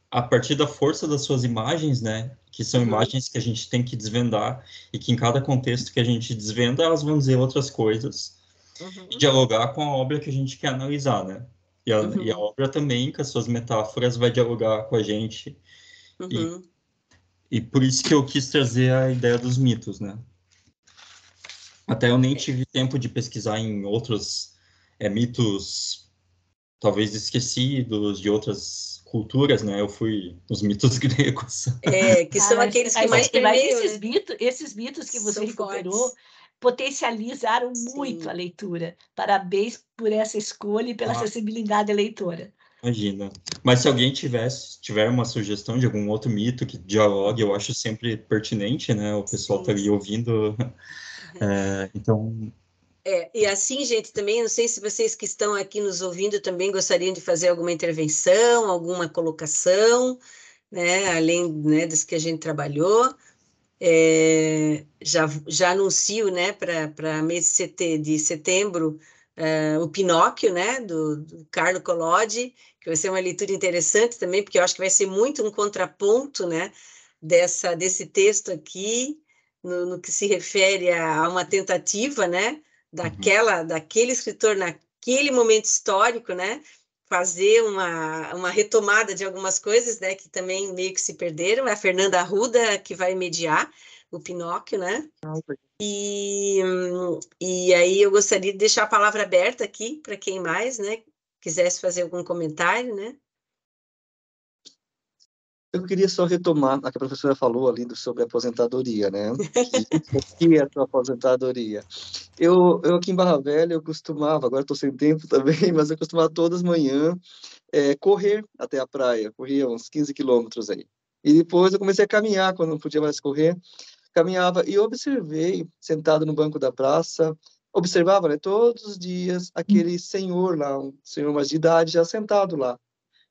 a partir da força das suas imagens, né? Que são imagens que a gente tem que desvendar, e que em cada contexto que a gente desvenda, elas vão dizer outras coisas, e dialogar com a obra que a gente quer analisar, né? E a obra também, com as suas metáforas, vai dialogar com a gente. E por isso que eu quis trazer a ideia dos mitos, né? Até eu nem tive tempo de pesquisar em outros mitos, talvez esquecidos, de outras culturas, né? Eu fui nos mitos gregos. Que são aqueles que mais permeiam, esses mitos que você recuperou potencializaram muito a leitura. Parabéns por essa escolha e pela sensibilidade leitora. Imagina. Mas se alguém tiver uma sugestão de algum outro mito que dialogue, eu acho sempre pertinente, né? O pessoal está ali ouvindo. Então... E assim, gente, também, não sei se vocês que estão aqui nos ouvindo também gostariam de fazer alguma intervenção, alguma colocação, né? Além, né, das que a gente trabalhou. Já anuncio, né, para mês de setembro, o Pinóquio, né, do Carlo Collodi, que vai ser uma leitura interessante também, porque eu acho que vai ser muito um contraponto, né, desse texto aqui, no que se refere a uma tentativa, né, daquele escritor naquele momento histórico, né, fazer uma retomada de algumas coisas, né, que também meio que se perderam. É a Fernanda Arruda que vai mediar o Pinóquio, né? E aí eu gostaria de deixar a palavra aberta aqui para quem mais, né, quisesse fazer algum comentário, né? Eu queria só retomar a que a professora falou ali sobre a aposentadoria, né? Que é a sua aposentadoria? Eu aqui em Barra Velha, eu costumava, agora estou sem tempo também, mas eu costumava todas as manhãs correr até a praia, corria uns 15 quilômetros aí. E depois eu comecei a caminhar, quando não podia mais correr, caminhava e observei, sentado no banco da praça, observava, né, todos os dias aquele senhor lá, um senhor mais de idade, já sentado lá,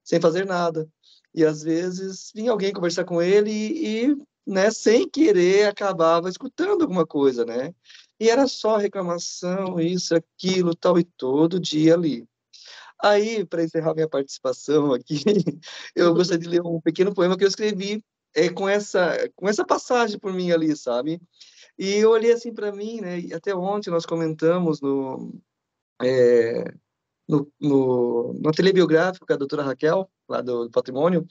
sem fazer nada. E às vezes vinha alguém conversar com ele né, sem querer, acabava escutando alguma coisa, né? E era só reclamação, isso, aquilo, tal, e todo dia ali. Aí, para encerrar minha participação aqui, eu gostaria de ler um pequeno poema que eu escrevi com essa passagem por mim ali, sabe? E eu olhei assim para mim, né? E até ontem nós comentamos na telebiográfica da doutora Raquel, lá do Patrimônio,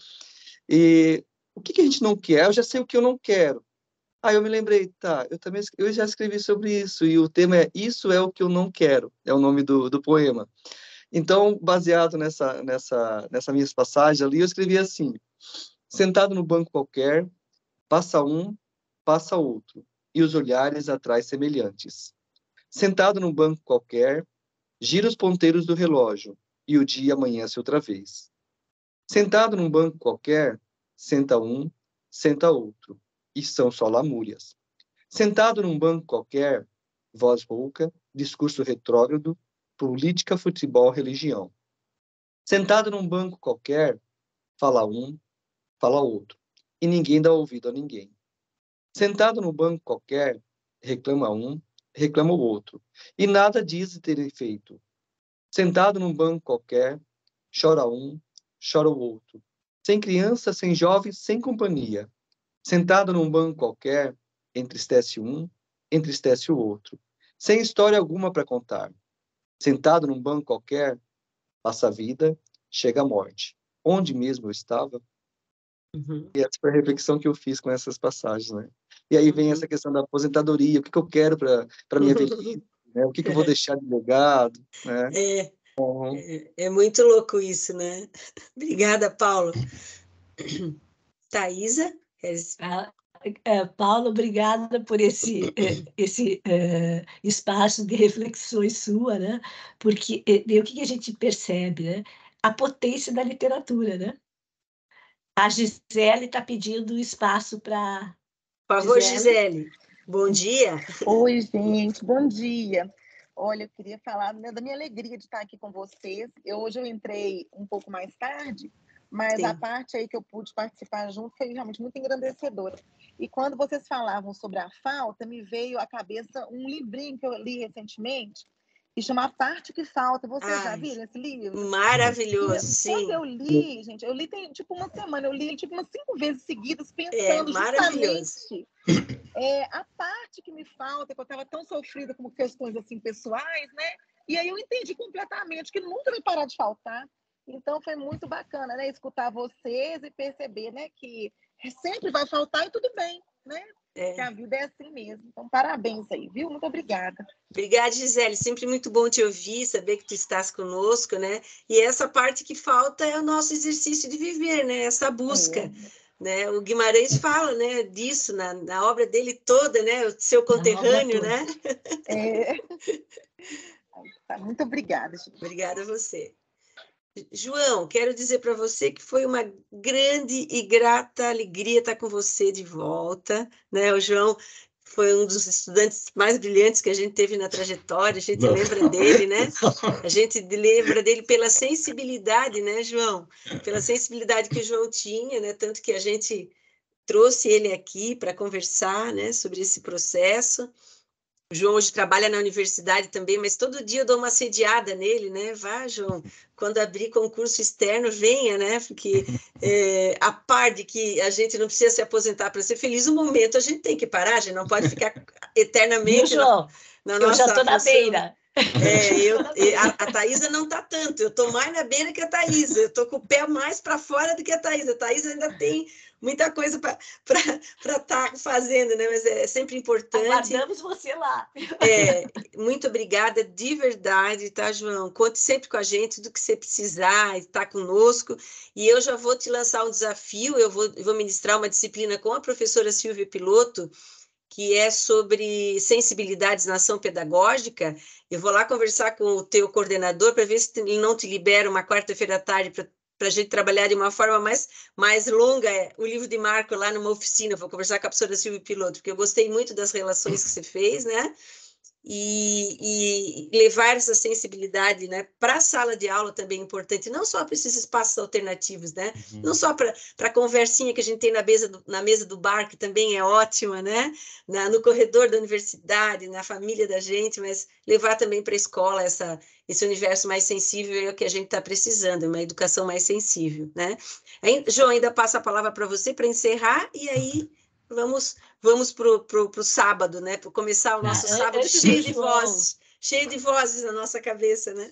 e o que a gente não quer? Eu já sei o que eu não quero. Aí eu me lembrei, tá, eu já escrevi sobre isso, e o tema é Isso é o que eu não quero, é o nome do poema. Então, baseado nessa minha passagem ali, eu escrevi assim: sentado no banco qualquer, passa um, passa outro, e os olhares atrás semelhantes. Sentado num banco qualquer, gira os ponteiros do relógio, e o dia amanhece outra vez. Sentado num banco qualquer, senta um, senta outro, e são só lamúrias. Sentado num banco qualquer, voz rouca, discurso retrógrado, política, futebol, religião. Sentado num banco qualquer, fala um, fala outro, e ninguém dá ouvido a ninguém. Sentado num banco qualquer, reclama um, reclama o outro, e nada diz de terem feito. Sentado num banco qualquer, chora um, chora o outro. Sem criança, sem jovem, sem companhia. Sentado num banco qualquer, entristece um, entristece o outro. Sem história alguma para contar. Sentado num banco qualquer, passa a vida, chega a morte. Onde mesmo eu estava? E essa foi a reflexão que eu fiz com essas passagens, né? E aí vem essa questão da aposentadoria, o que eu quero para minha velhice, né? O que eu vou deixar de legado, né? É muito louco isso, né? Obrigada, Paulo. Thaisa? Paulo, obrigada por esse espaço de reflexões sua, né? Porque o que a gente percebe, né? A potência da literatura, né? A Gisele está pedindo espaço para... Por favor, Gisele. Bom dia. Oi, gente, bom dia. Olha, eu queria falar da minha alegria de estar aqui com vocês. Hoje eu entrei um pouco mais tarde, mas a parte aí que eu pude participar junto foi realmente muito engrandecedora. E quando vocês falavam sobre a falta, me veio à cabeça um livrinho que eu li recentemente, que chama A Parte que Falta. Vocês já viram esse livro? Maravilhoso, sim. Quando eu li, gente, eu li tem tipo uma semana, eu li ele tipo umas 5 vezes seguidas, pensando justamente a parte que me falta, que eu estava tão sofrida com questões assim pessoais, né? E aí eu entendi completamente que nunca vai parar de faltar. Então foi muito bacana, né? Escutar vocês e perceber, né, que sempre vai faltar e tudo bem, né? Que a vida é assim mesmo. Então, parabéns aí, viu? Muito obrigada. Obrigada, Gisele. Sempre muito bom te ouvir, saber que tu estás conosco, né? E essa parte que falta é o nosso exercício de viver, né? Essa busca. Né? O Guimarães fala, né, disso na obra dele toda, né? O seu conterrâneo, né? Muito obrigada, gente. Obrigada a você. João, quero dizer para você que foi uma grande e grata alegria estar com você de volta, né? O João foi um dos estudantes mais brilhantes que a gente teve na trajetória, a gente lembra dele, né? A gente lembra dele pela sensibilidade, né, João? Pela sensibilidade que o João tinha, né? Tanto que a gente trouxe ele aqui para conversar, né, sobre esse processo. O João hoje trabalha na universidade também, mas todo dia eu dou uma sediada nele, né? Vá, João, quando abrir concurso externo, venha, né? Porque a par de que a gente não precisa se aposentar para ser feliz, um momento a gente tem que parar, a gente não pode ficar eternamente João? na nossa eu já estou na beira. A Thaisa não está tanto, eu estou mais na beira que a Thaisa, eu estou com o pé mais para fora do que a Thaisa ainda tem muita coisa para estar fazendo, né? Mas é sempre importante. Aguardamos você lá. Muito obrigada, de verdade, tá, João? Conte sempre com a gente, tudo que você precisar, está conosco. E eu já vou te lançar um desafio, eu vou ministrar uma disciplina com a professora Silvia Piloto, que é sobre sensibilidades na ação pedagógica. Eu vou lá conversar com o teu coordenador para ver se ele não te libera uma quarta-feira à tarde para a gente trabalhar de uma forma mais longa o livro de Marco lá numa oficina. Vou conversar com a professora Silvia Piloto, porque eu gostei muito das relações que você fez, né? E levar essa sensibilidade, né, para a sala de aula também é importante, não só para esses espaços alternativos, né? Não só para a conversinha que a gente tem na mesa do bar, que também é ótima, né? No corredor da universidade, na família da gente, mas levar também para a escola esse universo mais sensível é o que a gente está precisando, uma educação mais sensível, né? João, ainda passo a palavra para você para encerrar, e aí vamos pro sábado, né? Para começar o nosso sábado cheio de vozes na nossa cabeça, né?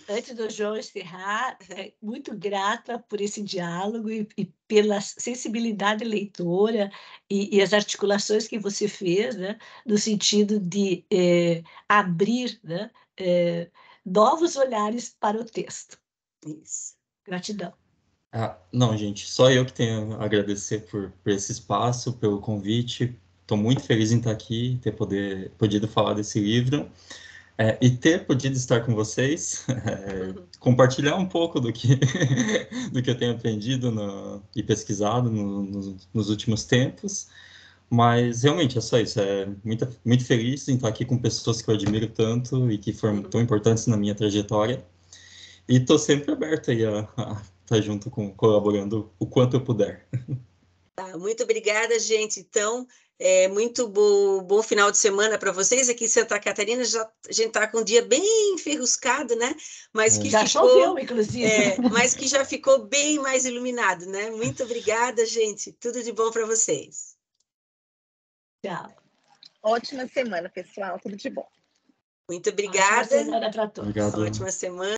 Antes do João encerrar, muito grata por esse diálogo e pela sensibilidade leitora e as articulações que você fez, né? No sentido de abrir, né? Novos olhares para o texto. Isso. Gratidão. Não, gente, só eu que tenho a agradecer por esse espaço, pelo convite. Estou muito feliz em estar aqui, ter podido falar desse livro e ter podido estar com vocês, compartilhar um pouco do que eu tenho aprendido e pesquisado nos últimos tempos. Mas realmente é só isso. Muito feliz em estar aqui com pessoas que eu admiro tanto e que foram tão importantes na minha trajetória. E estou sempre aberto aí a estar junto colaborando o quanto eu puder. Muito obrigada, gente. Então, muito bom final de semana para vocês. Aqui em Santa Catarina a gente está com um dia bem enferruscado, né? Mas que já choveu, inclusive. Mas que já ficou bem mais iluminado, né? Muito obrigada, gente. Tudo de bom para vocês. Tchau. Ótima semana, pessoal. Tudo de bom. Muito obrigada. Ótima semana para todos. Obrigado. Ótima semana.